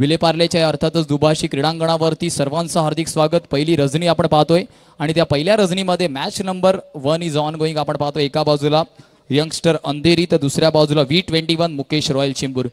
विलेपार्लेच्या अर्थातच दुभाषी क्रीडांगणावरती सर्वांचं हार्दिक स्वागत। पहिली रजनी आपण पाहतोय आणि त्या पहिल्या रजनीमध्ये match number 1 is on going. आपण पाहतोय एका बाजूला यंगस्टर अंधेरी तर दुसऱ्या बाजूला V21 मुकेश रॉयल चिंबूर।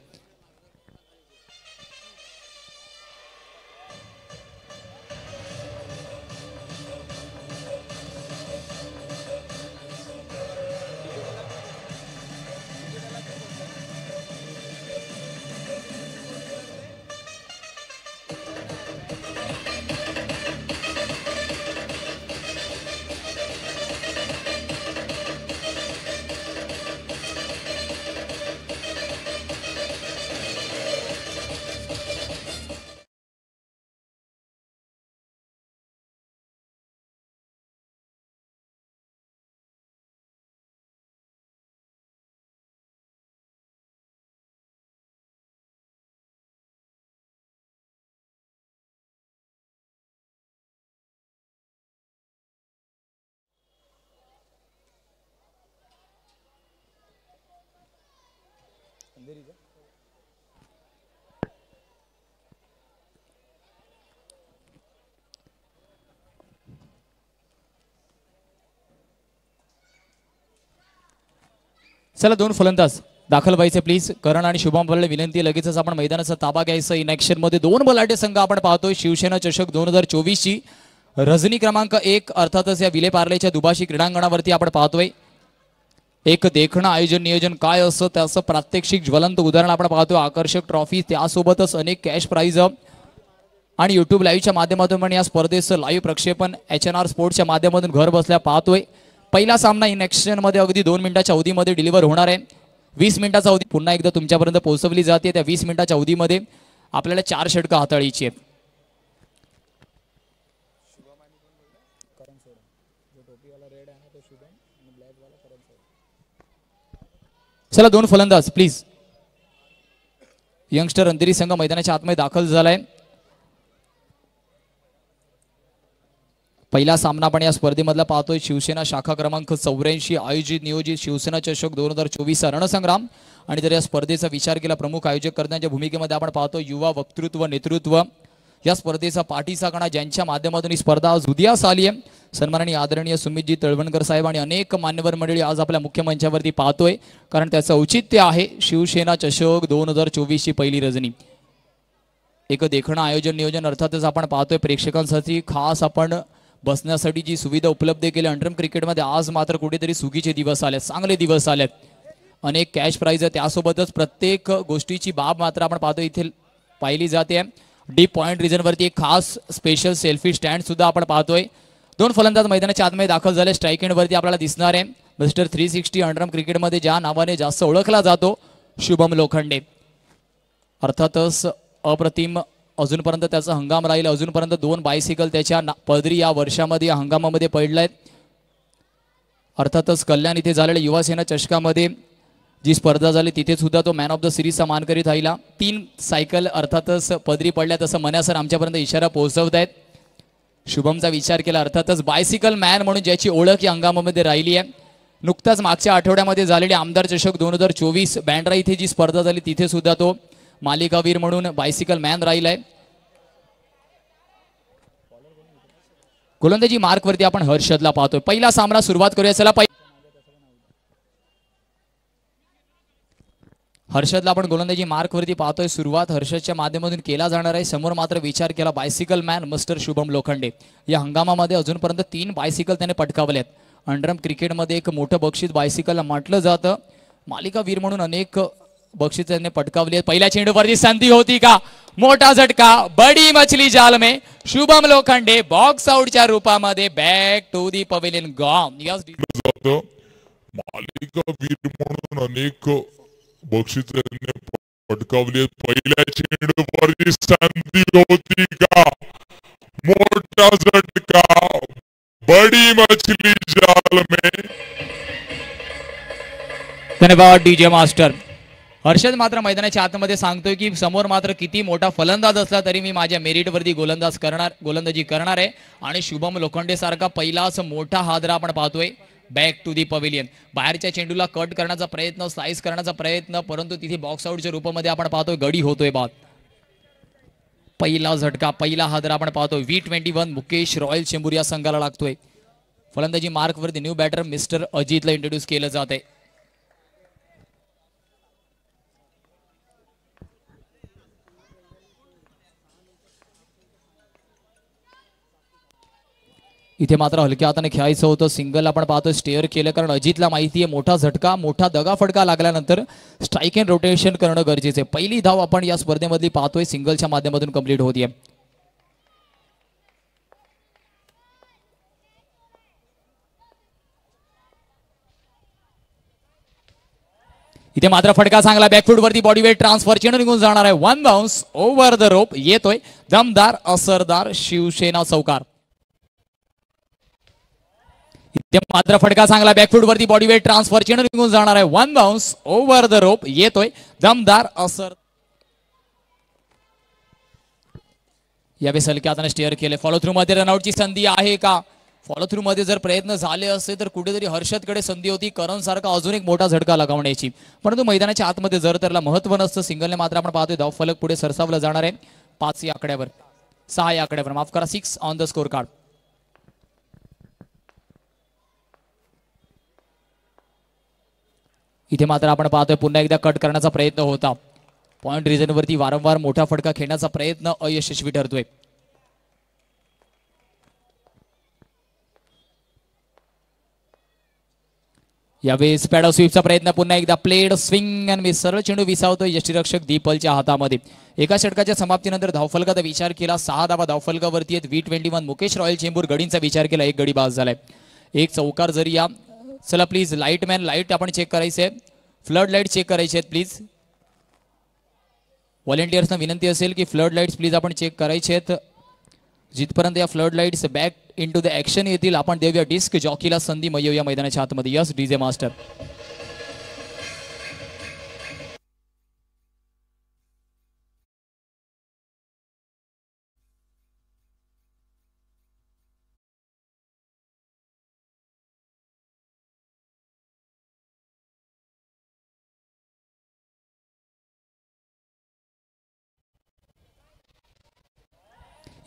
चला दोन फलंदाज दाखल व्हायचे प्लीज। करण आणि शुभम बल्ले विनंती, लगेचच आपण मैदानाचा ताबा घ्यायचा। इन ऍक्शन मध्ये दोन बलाढ्य संघ आपण पाहतोय। शिवसेना चषक 2024 ची रजनी क्रमांक 1 अर्थातच या विलेपार्लेच्या दुभाषी क्रीडांगणावरती आपण पाहतोय। एक देखणं आयोजन नियोजन काय असतं त्याचं प्रात्यक्षिक ज्वलंत उदाहरण आपण पाहतोय। आकर्षक ट्रॉफी त्यासोबतच अनेक कॅश प्राइज आणि YouTube लाईव्हच्या माध्यमातून पण या स्पर्धेचं लाईव्ह प्रक्षेपण HNR स्पोर्ट्सच्या माध्यमातून घर बसल्या पाहतोय। पहिला सामना इन ऍक्शन मध्ये अगदी 2 मिनिटाच्या अवधीमध्ये डिलिव्हर होणार आहे। 20 मिनिटाचा अवधी पुन्हा एकदा तुमच्यापर्यंत पोहोचवली जाते। त्या 20 मिनिटाच्या अवधीमध्ये आपल्याला 4 षटकं हाताळायची आहेत। चला दोन फलंदाज प्लीज। यंगस्टर अंधेरी संघ मैदानाच्या आतमध्ये दाखल झालाय। पहिला सामना आपण या स्पर्धेमधला पाहतोय। शिवसेना शाखा क्रमांक 84 आयोजित नियोजित शिवसेना चषक 2024 रणसंग्राम। आणि जर या स्पर्धेचा विचार केला प्रमुख आयोजक करण्याच्या भूमिकेमध्ये आपण पाहतो युवा वक्तृत्व नेतृत्व या स्पर्धेचा पाठीचा कणा ज्यांच्या माध्यमातून ही स्पर्धा आज उदयास आली आहे। सन्माननीय आदरणीय सुमितजी तळवणकर साहेब आणि अनेक मान्यवर मंडळी आज आपल्या मुख्य मंचावरती पाहतोय, कारण त्याचं औचित्य आहे शिवसेना चषक 2024 ची पहिली रजनी। एक देखणं आयोजन नियोजन अर्थातच आपण पाहतोय प्रेक्षकांसाठी खास आपण बसण्यासाठी जी सुविधा उपलब्ध केली अंडरम क्रिकेटमध्ये। आज मात्र कुठेतरी सुगीचे दिवस आलेत, चांगले दिवस आलेत। अनेक कॅश प्राइज आहे, त्यासोबतच प्रत्येक गोष्टीची बाब मात्र आपण पाहतो इथे पाहिली जाते। डीप पॉइंट रिजन वरती एक खास स्पेशल सेल्फी स्टँड सुद्धा आपण पाहतोय। दोन फलंदाज मैदानाच्या आतमध्ये दाखल झाले। स्ट्राइक एंड वरती आपल्याला दिसणार आहे मिस्टर 360 अंडरम क्रिकेटमध्ये ज्या नावाने जास्त ओळखला जातो शुभम लोखंडे। अर्थातच अप्रतिम अजूनपर्यंत त्याचा हंगाम राहील। अजूनपर्यंत 2 बायसिकल त्याच्या पदरी या वर्षामध्ये या हंगामामध्ये पडलायत। अर्थातच कल्याण इथे झालेल्या युवासेना चषकामध्ये जी स्पर्धा झाली तिथे सुद्धा तो मॅन ऑफ द सिरीजचा मानकरी राहिला। 3 सायकल अर्थातच पदरी पडल्या तसं मन्यासर आमच्यापर्यंत इशारा पोहोचवत आहेत। शुभमचा विचार केला अर्थातच बायसिकल मॅन म्हणून ज्याची ओळख या हंगामामध्ये राहिली आहे। नुकताच मागच्या आठवड्यामध्ये झालेली आमदार चषक 2024 बँड्रा इथे जी स्पर्धा झाली तिथे सुद्धा तो मालिकावीर म्हणून बायसिकल मॅन राहिलाय। गोलंदाजी मार्क वरती आपण हर्षदला पाहतोय। पहिला सामना सुरुवात करूया। चला हर्षदला आपण गोलंदाजी मार्क वरती पाहतोय। सुरुवात हर्षदच्या माध्यमातून केला जाणार आहे। समोर मात्र विचार केला bicycle man mister Shubham Lokhande. या हंगामामध्ये अजूनपर्यंत 3 बायसिकल त्याने पटकावल्यात। अंडरम क्रिकेटमध्ये एक मोठं बक्षीस बायसिकलला म्हटलं जातं। मालिकावीर म्हणून अनेक बक्षीस त्याने पटकावली आहेत। पहिल्या चेंडूवरची संधी होती का, मोठा झटका, बडी मछली जाल में शुभम लोखंडे बॉक्स आउटच्या रूपामध्ये back to the pavilion gone. मालिकावीर म्हणून अनेक बक्षीस त्याने पटकावली। पहिल्या चेंडूवरची संधी होती का, मोठा झटका, बडी मछली जाल में। धन्यवाद डीजे मास्टर। हर्षद मात्र मैदानाच्या आतमध्ये सांगतोय की समोर मात्र किती मोठा फलंदाज असला तरी मी माझ्या मेरिटवरती गोलंदाजी करणार आहे। आणि शुभम लोखंडे सारखा पहिलाच मोठा हादरा आपण पाहतोय बॅक टू दी पवेलियन। बाहेरच्या चेंडूला कट करण्याचा प्रयत्न, स्लाइस करण्याचा प्रयत्न, परंतु तिथे बॉक्स आउटच्या रूपामध्ये आपण पाहतोय गडी होतोय बाद। पहिला झटका पहिला हादरा आपण पाहतोय. V21 मुकेश रॉयल चेंबूर या संघाला लागतोय. फलंदाजी मार्क वरती न्यू बॅटर मिस्टर अजितला इंट्रोड्यूस केलं जात आहे. इथे मात्र हलक्या हाताने खेळायचं होतं. सिंगल आपण पाहतोय स्टेअर केलं, कारण अजितला माहिती आहे मोठा झटका मोठा दगाफटका लागल्यानंतर स्ट्राईक अँड रोटेशन करणं गरजेचं आहे. पहिली धाव आपण या स्पर्धेमधली पाहतोय सिंगलच्या माध्यमातून कंप्लीट होतीये. इथे मात्र फटका चांगला बॅकफूट वरती बॉडी वेट ट्रान्सफर चेंडू निघून जाणार आहे. One bounce over the rope येतोय दमदार असरदार शिवसेना चौकार. इथे मात्र फटका चांगला बॅकफूट वरती बॉडी वेट ट्रान्सफर चेंडू निघून जाणार आहे. One bounce over the rope येतोय दमदार असर. यावेळेस हलक्या हाताने स्टेअर केले. फॉलो थ्रू मध्ये रनआउटची संधी आहे का? फॉलो थ्रू मध्ये जर प्रयत्न झाले असते तर कुठेतरी हर्षदकडे संधी होती करण सारखा अजून एक मोठा झटका लगावण्याची, परंतु मैदानाच्या आतमध्ये जर त्याला महत्व नसतं. सिंगलने मात्र आपण पाहतोय धाव फलक पुढे सरसावलं जाणार आहे 5 या आकड्यावर 6 या आकड्यावर माफ करा 6 ऑन द स्कोर कार्ड. इथे मात्र आपण पाहतोय पुन्हा एकदा कट करण्याचा प्रयत्न होता. पॉइंट रिजन वरती वारंवार मोठा फटका खेळण्याचा प्रयत्न अयशस्वी ठरतोय. यावेळेस पॅडा स्वीपचा प्रयत्न पुन्हा एकदा प्लेड स्विंग अँड मिस. सरळ चेंडू विसावतोय यष्टीरक्षक दीपलच्या हातामध्ये. एका षटकाच्या समाप्तीनंतर धावफलकाचा विचार केला 6 धावा धावफलकावरती आहेत. V21 मुकेश रॉयल चेंबूर गडींचा विचार केला 1 गडी बाद झालाय. एक चौकार जरी या. चला प्लीज लाईटमॅन लाईट आपण चेक करायचे आहे. फ्लड लाईट चेक करायचे आहेत प्लीज. व्हॉलेंटियर्सना विनंती असेल की फ्लड लाईट्स प्लीज आपण चेक करायचे आहेत. जिथपर्यंत या flood lights back into the action येतील आपण देऊया डिस्क जॉकीला संधी मग येऊया मैदानाच्या आतमध्ये. Yes DJ master.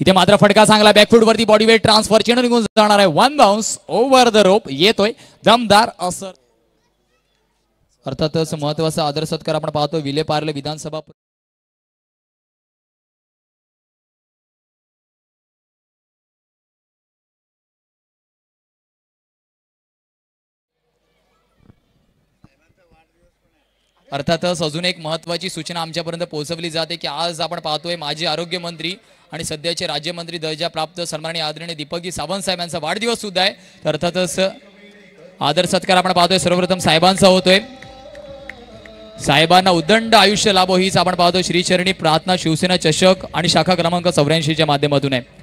इथे मात्र फटका चांगला बॅकफूट वरती बॉडी वेट ट्रान्सफर चेंडू निघून जाणार आहे. One bounce over the rope येतोय दमदार असर. अर्थातच महत्वाचा आदर सत्कार आपण पाहतो विले पार्ले विधानसभा अर्थातच अजून एक महत्वाची सूचना आमच्यापर्यंत पोहोचवली जाते की आज आपण पाहतोय माजी आरोग्य मंत्री आणि सध्याचे राज्यमंत्री दर्जा प्राप्त सन्माननीय आदरणीय दीपकजी सावंत साहेब यांचा वाढदिवस सुद्धा आहे. तर अर्थातच आदर सत्कार आपण पाहतोय सर्वप्रथम साहेबांचा होतोय. साहेबांना उदंड आयुष्य लाभो हीच आपण पाहतोय श्रीचरणी प्रार्थना शिवसेना चषक आणि शाखा क्रमांक 84 च्या माध्यमातून आहे.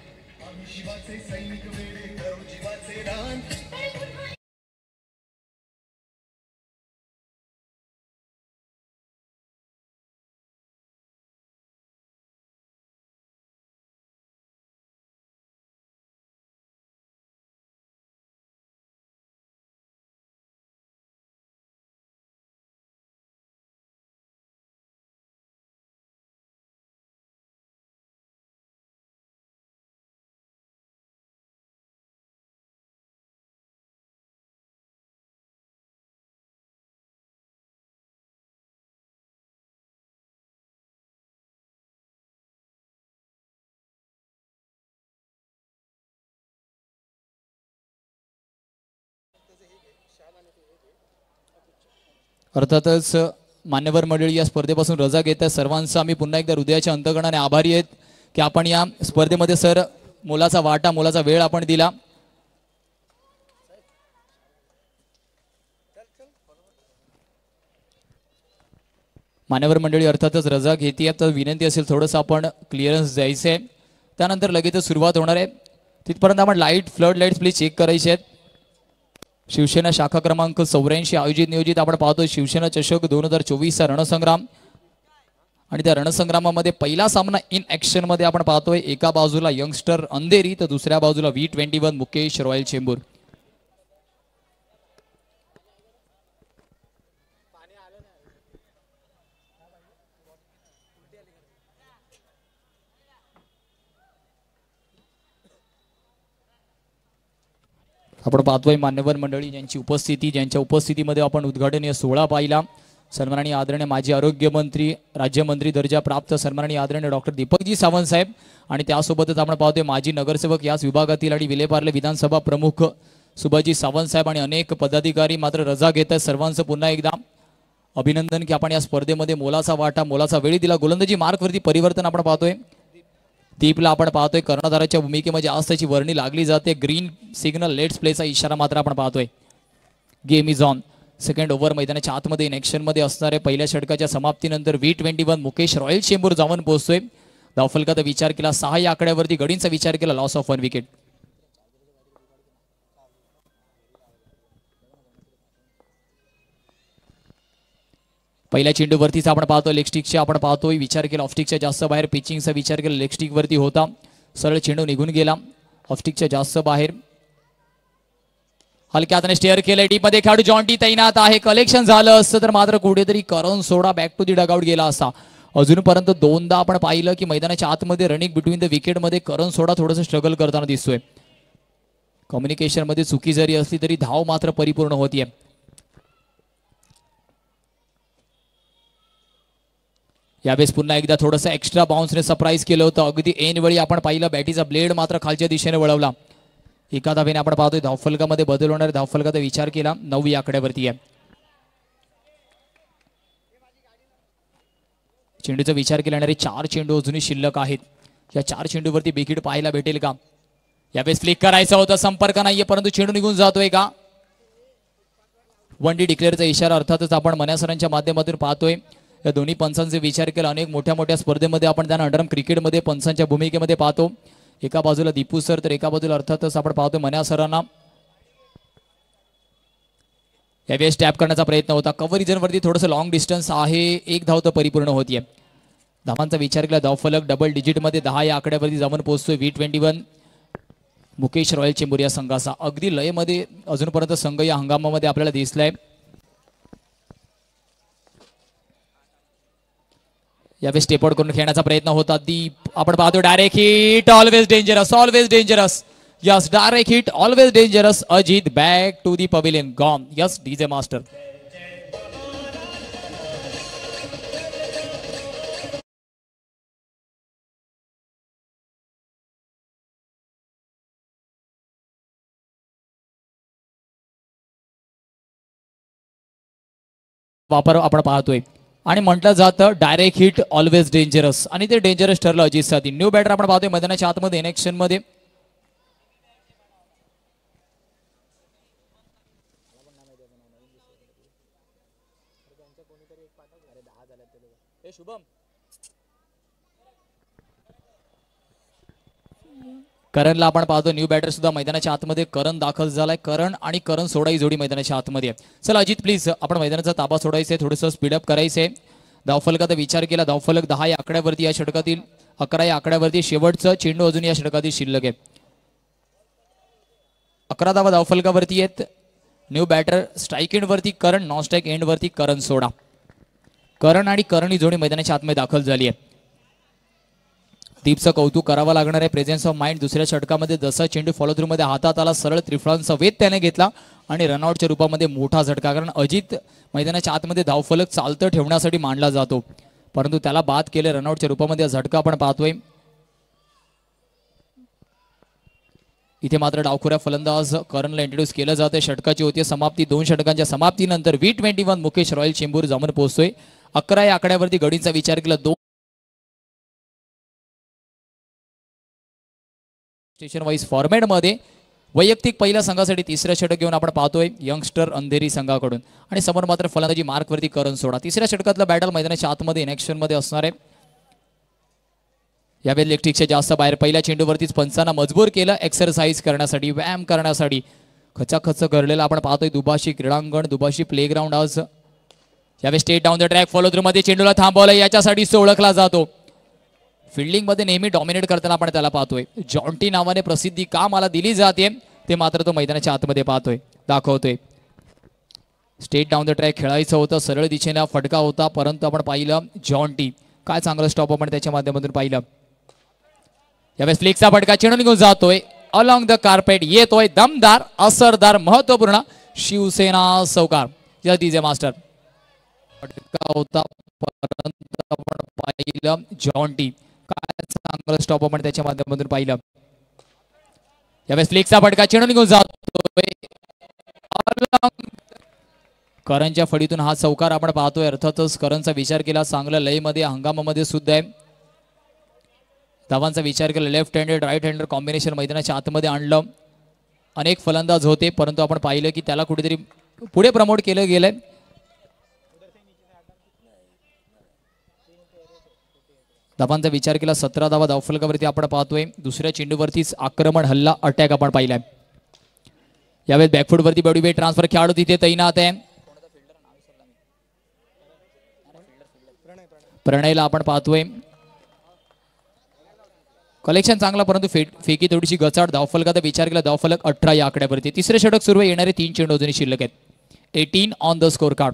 अर्थातच मान्यवर मंडळी या स्पर्धेपासून रजा घेत आहेत. सर्वांचा आम्ही पुन्हा एकदा हृदयाच्या अंतकरणाने आभारी आहेत की आपण या स्पर्धेमध्ये सर मोलाचा वाटा मोलाचा वेळ आपण दिला. मान्यवर मंडळी अर्थातच रजा घेते तर विनंती असेल थोडंसं आपण क्लिअरन्स द्यायचं आहे. त्यानंतर लगेचच सुरुवात होणार आहे. तिथपर्यंत आपण light flood lights please check करायचे आहेत. शिवसेना शाखा क्रमांक 84 आयोजित नियोजित आपण पाहतोय शिवसेना चषक 2024 चा रणसंग्राम आणि त्या रणसंग्रामामध्ये पहिला सामना इन ऍक्शन मध्ये आपण पाहतोय एका बाजूला यंगस्टर अंधेरी तर दुसऱ्या बाजूला V21 मुकेश रॉयल चेंबूर. आपण पाहतोय मान्यवर मंडळी ज्यांची उपस्थिती, ज्यांच्या उपस्थितीमध्ये आपण उद्घाटनीय सोहळा पाहिला. सन्माननीय आदरणीय माजी आरोग्य मंत्री, राज्यमंत्री दर्जा प्राप्त सन्माननीय आदरणीय डॉक्टर दीपकजी सावंत साहेब आणि त्यासोबतच आपण पाहतोय माजी नगरसेवक याच विभागातील आणि विलेपार्ले विधानसभा प्रमुख सुभाजी सावंत साहेब आणि अनेक पदाधिकारी मात्र रजा घेत आहेत. सर्वांचं पुन्हा एकदा अभिनंदन की आपण या स्पर्धेमध्ये मोलाचा वाटा, मोलाचा वेळ दिला. गोलंदाजी मार्कवरती परिवर्तन आपण पाहतोय. दीपला आपण पाहतोय कर्णधाराच्या भूमिकेमध्ये आज त्याची वर्णी लागली जाते. ग्रीन सिग्नल लेट्स प्लेचा इशारा मात्र आपण पाहतोय. Game is on. Second over मैदानाच्या आतमध्ये इन ॲक्शनमध्ये असणारे पहिल्या षटकाच्या समाप्तीनंतर V21 मुकेश रॉयल चेंबूर जाऊन पोहोचतोय. धावफलकाचा विचार केला 6 या आकड्यावरती, गडींचा विचार केला लॉस ऑफ 1 विकेट. पहिल्या चेंडूवरतीच आपण पाहतो लेग स्टिकचे आपण पाहतोय विचार केला ऑफस्टिकच्या जास्त बाहेर, पिचिंगचा विचार केला लेग स्टिक वरती होता, सरळ चेंडू निघून गेला ऑफस्टिकच्या जास्त बाहेर. हलक्या हाताने स्टेअर केले डीप मध्ये खेळाडू जॉन्टी तैनात आहे. कलेक्शन झालं असतं तर मात्र कुठेतरी करण सोडा बॅक टू दी डगआउट गेला असता. अजूनपर्यंत दोनदा आपण पाहिलं की मैदानाच्या आतमध्ये रनिंग बिटवीन द विकेट मध्ये करण सोडा थोडंसं स्ट्रगल करताना दिसतोय. कम्युनिकेशन मध्ये चुकी जरी असली तरी धाव मात्र परिपूर्ण होतीये. यावेळेस पुन्हा एकदा थोडंसं एक्स्ट्रा बाउन्सने सरप्राईज केलं होतं. अगदी ऐन वेळी आपण पाहिलं बॅटीचा ब्लेड मात्र खालच्या दिशेने वळवला. एका धावेने आपण पाहतोय धावफलकामध्ये बदल होणार. धावफलकाचा विचार केला 9 या आकड्यावरती आहे. चेंडूचा विचार केल्याने 4 चेंडू अजूनही शिल्लक आहेत. या 4 चेंडूवरती बिकीट पाहायला भेटेल का? यावेळेस फ्लिक करायचा होता, संपर्क नाहीये परंतु चेंडू निघून जातोय का? 1D डिक्लेअरचा इशारा अर्थातच आपण मन्यासरांच्या माध्यमातून पाहतोय. या दोन्ही पंचांचे विचार केला अनेक मोठ्या मोठ्या स्पर्धेमध्ये आपण त्यांना अंडरआर्म क्रिकेटमध्ये पंचांच्या भूमिकेमध्ये पाहतो. एका बाजूला दीपू सर तर एका बाजूला अर्थातच आपण पाहतो मन्यासरांना. यावेळेस टॅप करण्याचा प्रयत्न होता. कव्हर रिजन वरती थोडंसं लॉंग डिस्टन्स आहे. 1 धाव तर परिपूर्ण होतीये. धावांचा विचार केला धावफलक डबल डिजिट मध्ये 10 या आकड्यावरती जाऊन पोहोचतोय. V21 मुकेश रॉयल चेंबूर या संघाचा अगदी लयमध्ये अजूनपर्यंत संघ या हंगामामध्ये आपल्याला दिसलाय. यावेळेस स्टेप आउट करून खेळण्याचा प्रयत्न होता. दीप आपण पाहतो direct hit, always dangerous, always dangerous. Yes direct hit, always dangerous. Ajit back to the pavilion gone. Yes DJ master. वापर आपण पाहतोय आणि म्हटलं जातं डायरेक्ट हिट ऑलवेज डेंजरस आणि ते डेंजरस ठरलं अजित साठी. न्यू बॅटर आपण पाहतोय मैदानाच्या आतमध्ये इनेक्शन मध्ये. करणला आपण पाहतो न्यू बॅटर सुद्धा मैदानाच्या आतमध्ये. करण दाखल झालाय. करण आणि करण सोडा ही जोडी मैदानाच्या आतमध्ये आहे. चला अजित प्लीज आपण मैदानाचा ताबा सोडायचंय, थोडंसं स्पीडअप करायचंय. धावफलकाचा विचार केला धावफलक 10 या आकड्यावरती या षटकातील 11 या आकड्यावरती शेवटचं चेंडू अजून या षटकातील शिल्लक आहे. 11 धावा धावफलकावरती आहेत. न्यू बॅटर स्ट्राईक एंड वरती करण, नॉन स्ट्राईक एंड वरती करण सोडा. करण आणि करण ही जोडी मैदानाच्या आतमध्ये दाखल झाली आहे. दीपचं कौतुक करावं लागणार आहे. Presence of mind. दुसऱ्या षटकामध्ये जसा चेंडू फॉलो थ्रू मध्ये हातात आला सरळ त्रिफळांचा वेध त्याने घेतला आणि रनआउटच्या रूपामध्ये मोठा झटका. कारण अजित मैदानाच्या आतमध्ये धावफलक चालतं ठेवण्यासाठी मांडला जातो परंतु त्याला बाद केले रनआउटच्या रूपामध्ये झटका आपण पाहतोय. इथे मात्र डावखुऱ्या फलंदाज करणला इंट्रोड्यूस केलं जाते. षटकाची होती समाप्ती. 2 षटकांच्या समाप्तीनंतर V21 मुकेश रॉयल चेंबूर जाऊन पोहोचतोय. 11 या आकड्यावरती गडींचा विचार केला 2 स्टेशन वाईज फॉर्मॅट मध्ये वैयक्तिक पहिल्या संघासाठी 3रा षटक घेऊन आपण पाहतोय यंगस्टर अंधेरी संघाकडून आणि समोर मात्र फलंदाजी मार्क वरती करण सोडा. 3ऱ्या षटकातलं बॅटल मैदानाच्या आतमध्ये इनेक्शन मध्ये असणार आहे. यावेळी इलेक्ट्रिकच्या जास्त बाहेर पहिल्या चेंडूवरतीच पंचांना मजबूर केलं एक्सरसाइज करण्यासाठी, व्यायाम करण्यासाठी. खचाखच घडलेला आपण पाहतोय दुभाषी क्रीडांगण, दुभाषी प्लेग्राऊंड. आज यावेळी straight down the track follow through मध्ये चेंडूला थांबवलं याच्यासाठी ओळखला जातो. फिल्डिंग मध्ये नेहमी डॉमिनेट करताना आपण त्याला पाहतोय. जॉन्टी नावाने प्रसिद्धी का मला दिली जाते ते मात्र तो मैदानाच्या आतमध्ये पाहतोय, दाखवतोय. स्टेट डाऊन द ट्रॅक खेळायचं होतं, सरळ दिशेने फटका होता परंतु आपण पाहिलं जॉन्टी काय चांगलं स्टॉप आपण त्याच्या माध्यमातून पाहिलं. यावेळेस फ्लिकचा फटका चेंडू निघून जातोय. अलॉंग द कार्पेट येतोय दमदार असरदार महत्वपूर्ण शिवसेना चौकार. जगदीजे मास्टर फटका होता परंतु आपण पाहिलं जॉन्टी काय चांगलं स्टॉप आपण त्याच्या माध्यमातून पाहिलं. यावेळेस फ्लिकचा फटका चेंडू निघून जातोय. करणच्या फळीतून हा चौकार आपण पाहतोय. अर्थातच करणचा विचार केला चांगला लयमध्ये हंगामामध्ये सुद्धा आहे. धावांचा विचार केला left handed right handed combination मैदानाच्या आतमध्ये आणलं. अनेक फलंदाज होते परंतु आपण पाहिलं की त्याला कुठेतरी पुढे प्रमोट केलं गेलंय. धावांचा विचार केला 17 धावा धावफलकावरती आपण पाहतोय. दुसऱ्या चेंडूवरतीच आक्रमण हल्ला अटॅक आपण पाहिलाय. यावेळेस बॅकफुट वरती बॉडी वेट ट्रान्सफर खेळाडू तिथे तैनात आहे. प्रणयला आपण पाहतोय. कलेक्शन चांगला परंतु फेकी थोडीशी गचाड. धावफलकाचा विचार केला धावफलक 18 या आकड्यावरती. तिसरे षटक सुरू आहे. येणारे 3 चेंडू अजूनही शिल्लक आहेत. 18 ऑन द स्कोर कार्ड.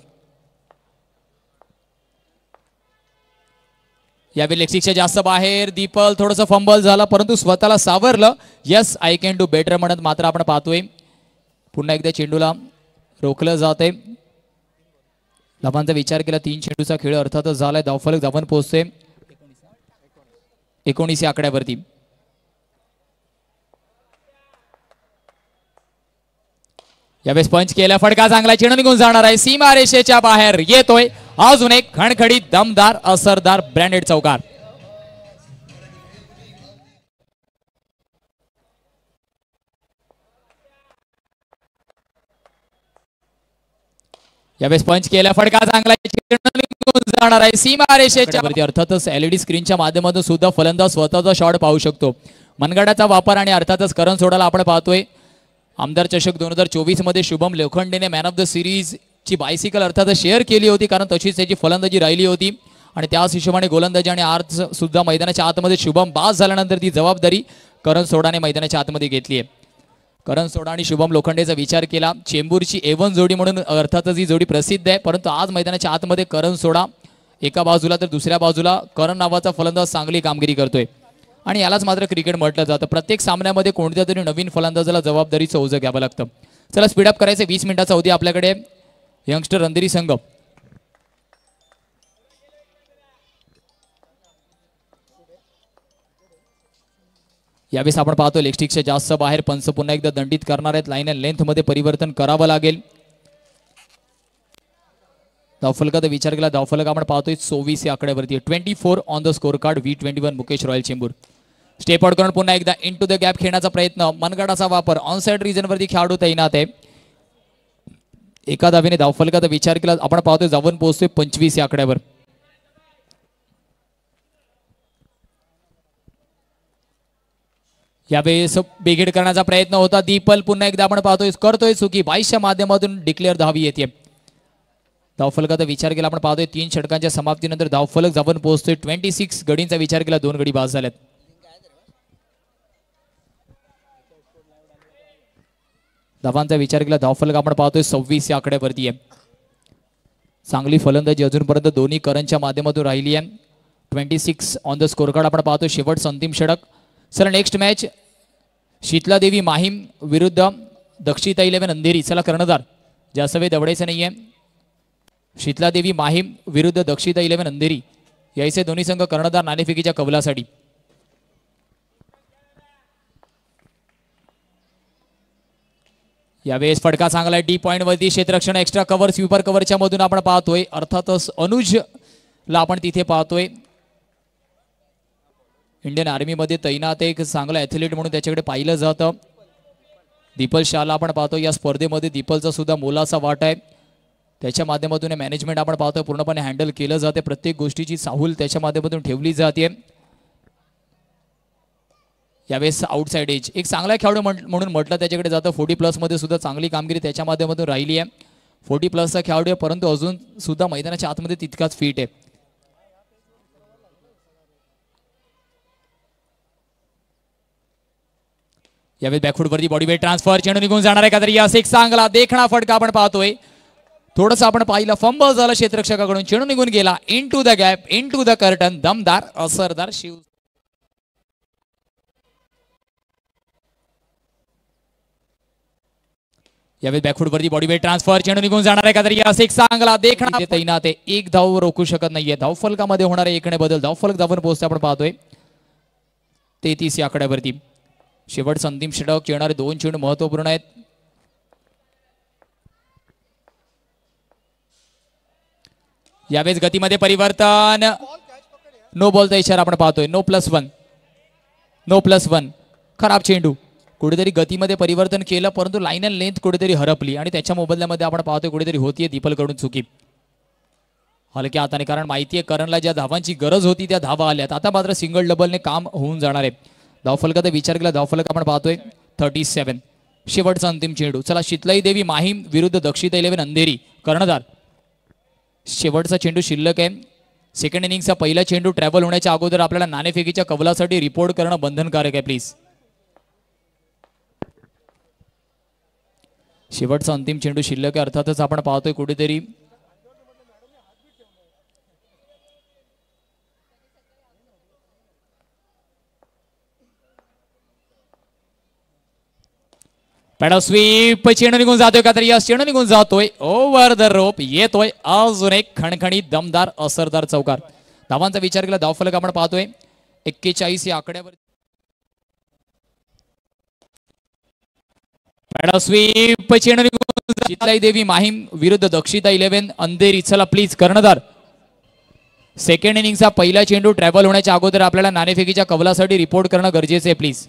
यावेळी लेक्सिकच्या जास्त बाहेर दीपल थोडंसं फंबल झाला परंतु स्वतःला सावरलं. Yes I can do better म्हणत मात्र आपण पाहतोय पुन्हा एकदा चेंडूला रोखलं जात आहे. धावांचा विचार केला 3 चेंडूचा खेळ अर्थातच झालाय. धावफलक धावन पोहोचते 19 या आकड्यावरती. यावेळेस पंच केला फटका चांगला चेंडू निघून जाणार आहे. सीमारेषेच्या बाहेर येतोय. अजून एक खणखडीत दमदार असरदार ब्रँडेड चौकार. यावेळेस पंच केला फटका चांगला चेंडू निघून जाणार आहे. सीमारेषेच्या वरती अर्थातच एलईडी स्क्रीनच्या माध्यमातून सुद्धा फलंदाज स्वतःचा शॉट पाहू शकतो. मनगडाचा वापर आणि अर्थातच करण सोडाला आपण पाहतोय. आमदार चषक 2024 मध्ये शुभम लोखंडेने मॅन ऑफ द सिरीज ची बायसिकल अर्थातच शेअर केली होती कारण तशीच त्याची फलंदाजी राहिली होती आणि त्याच हिशोबाने गोलंदाजी आणि आज सुद्धा मैदानाच्या आतमध्ये शुभम बाद झाल्यानंतर ती जबाबदारी करण सोडाने मैदानाच्या आतमध्ये घेतली आहे. करण सोडा आणि शुभम लोखंडेचा विचार केला चेंबूरची A1 जोडी म्हणून अर्थातच ही जोडी प्रसिद्ध आहे परंतु आज मैदानाच्या आतमध्ये करण सोडा एका बाजूला तर दुसऱ्या बाजूला करण नावाचा फलंदाज चांगली कामगिरी करतोय आणि यालाच मात्र क्रिकेट म्हटलं जातं. प्रत्येक सामन्यामध्ये कोणत्या तरी नवीन फलंदाजाला जबाबदारीचं ओझं घ्यावं लागतं. चला स्पीडअप करायचं. 20 मिनिटाचा अवधी आपल्याकडे. यंगस्टर अंधेरी संघ यावेळेस आपण पाहतो लेगस्टिकच्या जास्त बाहेर पंच पुन्हा एकदा दंडित करणार आहेत. लाईन अँड लेंथ मध्ये परिवर्तन करावं लागेल. धावफलकाचा विचार केला धावफलक आपण पाहतोय 24 या आकड्यावरती. 24 on the score card. V21 Mukesh royal Chembur. Step out करून पुन्हा एकदा इन टू द गॅप खेळण्याचा प्रयत्न. मनगडाचा वापर ऑन साइड रिजन वरती खेळाडू तैनात आहे. एका धावेने धावफलकाचा विचार केला आपण पाहतोय जाऊन पोहोचतोय 25 या आकड्यावर. यावेळेस बेगीड करण्याचा प्रयत्न होता. दीपल पुन्हा एकदा आपण पाहतोय करतोय चुकी. 22च्या माध्यमातून डिक्लेअर धावी येते. धावफलकाचा विचार केला आपण पाहतोय 3 षटकांच्या समाप्तीनंतर धावफलक जाऊन पोहोचतोय 26. गडींचा विचार केला 2 गडी बाद झाल्यात. धावांचा विचार केला धावफलक आपण पाहतोय 26 या आकड्यावरती आहे. चांगली फलंदाजी अजूनपर्यंत दोन्ही करणच्या माध्यमातून राहिली आहे. 26 ऑन द स्कोर कार्ड आपण पाहतोय. शेवटचं अंतिम षटक. चला नेक्स्ट मॅच शीतला देवी माहीम विरुद्ध दक्षिता 11 अंधेरी. चला कर्णधार जास्त वेळ दवडायचं नाहीये. शीतला देवी माहीम विरुद्ध दक्षिता 11 अंधेरी यायचे दोन्ही संघ कर्णधार नाणेफेकीच्या कवलासाठी. यावेळेस फटका चांगला डी पॉइंट वरती क्षेत्ररक्षण एक्स्ट्रा कव्हर स्वीपर कव्हरच्या मधून आपण पाहतोय. अर्थातच अनुज ला आपण तिथे पाहतोय. इंडियन आर्मी मध्ये तैनात एक चांगला ॲथलीट म्हणून त्याच्याकडे पाहिलं जातं. दीपल शाहला आपण पाहतो या स्पर्धेमध्ये दीपलचा सुद्धा मोलाचा वाटा आहे. त्याच्या माध्यमातून मॅनेजमेंट आपण पाहतोय पूर्णपणे हँडल केलं जाते. प्रत्येक गोष्टीची चाहूल त्याच्या माध्यमातून ठेवली जाते. यावेळेस आउटसाइड एज एक चांगला खेळाडू म्हणून म्हटलं त्याच्याकडे जातं. 40+ मध्ये सुद्धा चांगली कामगिरी त्याच्या माध्यमातून राहिली आहे. 40+ खेळाडू आहे परंतु अजून सुद्धा मैदानाच्या आतमध्ये तितकाच फिट आहे. यावेळी बॅकफुट वरती बॉडी वेट ट्रान्सफर चेंडू निघून जाणार आहे काहीतरी. यास एक चांगला देखणा फटका आपण पाहतोय. थोडंसं आपण पाहिलं फंबल झालं क्षेत्ररक्षकाकडून. चेंडू निघून गेला into the gap into the curtain. दमदार असरदार शिव यावेळी बॅकफूट वरती बॉडी वेट ट्रान्सफर, चेंडू निघून जाणार आहे का तरी एक चांगला देखणा तैनात आहे. एक धाव रोखू शकत नाहीये. धावफलकामध्ये होणारा एकने बदल, धावफलक धावून पोहोचते आपण पाहतोय 33 या आकड्यावरती. शेवटचा अंतिम षटक, येणारे 2 चेंडू महत्वपूर्ण आहेत. यावेळेस गतीमध्ये परिवर्तन, नो बॉलचा इशारा आपण पाहतोय. No plus one. खराब चेंडू. कुठेतरी गतीमध्ये परिवर्तन केलं परंतु लाईन अँड लेंथ कुठेतरी हरपली आणि त्याच्या मोबदल्यामध्ये आपण पाहतोय कुठेतरी होतीये दीपलकडून चुकी. हलक्या हाताने, कारण माहितीये करणला ज्या धावांची गरज होती त्या धावा आल्यात. आता मात्र सिंगल डबलने काम होऊन जाणार आहे. धावफलकाचा विचार केला, धावफलक आपण पाहतोय 37. शेवटचा अंतिम चेंडू. चला, शीतलाई देवी माहीम विरुद्ध दक्षिता 11 अंधेरी. कर्णधार. शेवटचा चेंडू शिल्लक आहे. सेकंड इनिंगचा पहिला चेंडू ट्रॅव्हल होण्याच्या अगोदर आपल्याला नाणेफेकीच्या कवलासाठी रिपोर्ट करणं बंधनकारक आहे प्लीज. शेवटचा अंतिम चेंडू शिल्लक आहे. अर्थातच आपण पाहतोय कुठेतरी पॅडल स्वीप, चेंडू निघून जातोय का तरी चेंडू निघून जातोय ओव्हर द रोप. येतोय अजून एक खणखणीत दमदार असरदार चौकार. धावांचा विचार केला, धावफलक आपण पाहतोय 41 या आकड्यावर. पॅडल स्वीप, चेंडू निघून, शीतलाई देवी माहीम विरुद्ध दक्षिता 11 अंधेरी. चला प्लीज कर्णधार. सेकंड इनिंगचा पहिला चेंडू ट्रॅव्हल होण्याच्या अगोदर आपल्याला नाणेफेकीच्या कवलासाठी रिपोर्ट करणं गरजेचं आहे प्लीज.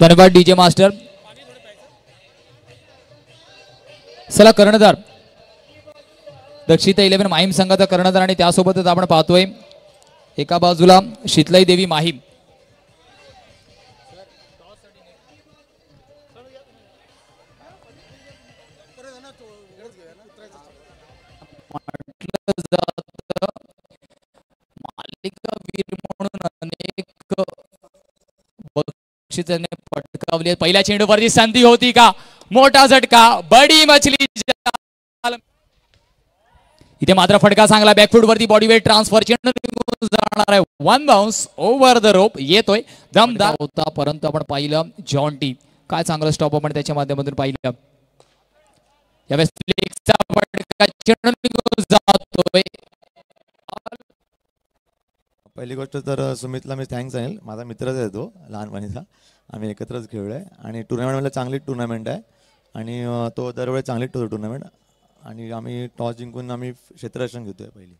धन्यवाद डीजे मास्टर. चला कर्णधार. दक्षिता 11 माहीम संघाचा कर्णधार आणि त्यासोबतच आपण पाहतोय एका बाजूला शीतलाई देवी माहीम. मालिका वीर म्हणून अनेक बक्षिसाने पटकावली. पहिल्या चेंडूवरती संधी होती का? मोठा झटका, बडी मछली. इथे मात्र फटका चांगला, बॅकफूट वरती बॉडी वेट ट्रान्सफर, चेंडू निघून जाणार आहे. 1 बाउन्स ओव्हर द रोप. येतोय दमदार होता परंतु आपण पाहिलं जॉन टी काय चांगलं स्टॉप आपण त्याच्या माध्यमातून पाहिलं. यावेळेस फटका, चेंडू निघून जातोय. पहिली गोष्ट तर सुमितला मी थँक्स सांगेल. माझा मित्रच आहे तो लहानपणीचा. आम्ही एकत्रच खेळलो आहे आणि टुर्नामेंटला चांगली टुर्नामेंट आहे आणि तो दरवेळी चांगली टुर्नामेंट आणि आम्ही टॉस जिंकून आम्ही क्षेत्ररक्षण घेतोय पहिली.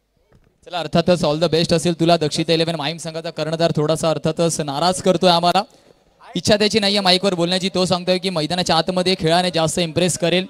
चला, अर्थातच ऑल द बेस्ट असेल तुला. दक्षिता 11 माहीम संघाचा कर्णधार थोडासा अर्थातच नाराज करतोय आम्हाला. इच्छा त्याची नाहीये माईकवर बोलण्याची. तो सांगतोय की मैदानाच्या आतमध्ये खेळाने जास्त इम्प्रेस करेल.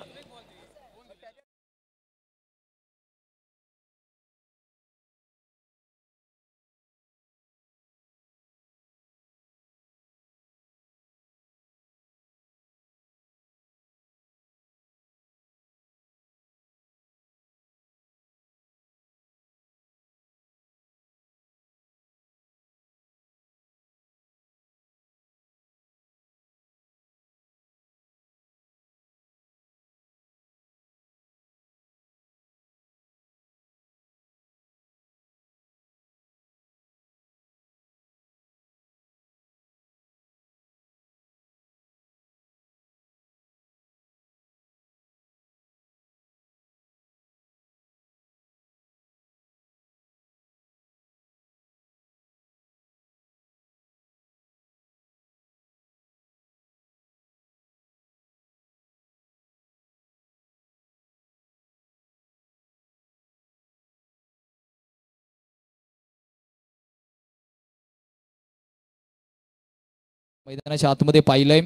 मैदानाच्या आतमध्ये पाहिलंय.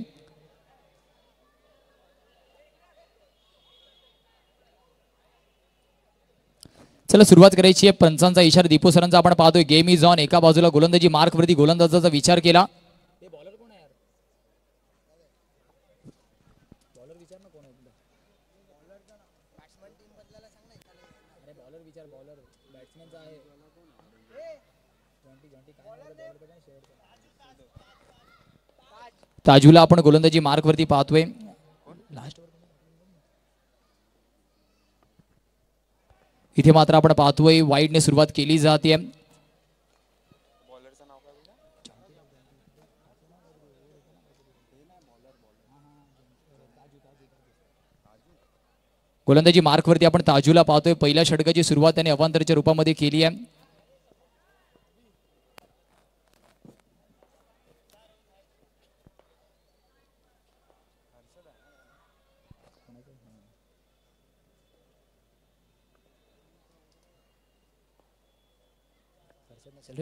चला सुरुवात करायची आहे. पंचांचा इशारा दीपू सरांचा आपण पाहतोय. Game is on. एका बाजूला गोलंदाजी मार्क वरती गोलंदाजाचा विचार केला. ताजूला आपण गोलंदाजी मार्क वरती पाहतोय. इथे मात्र आपण पाहतोय वाईडने सुरुवात केली जाते. गोलंदाजी मार्क वरती आपण ताजूला पाहतोय. पहिल्या षटकाची सुरुवात त्याने अवांतरच्या रूपामध्ये केली आहे.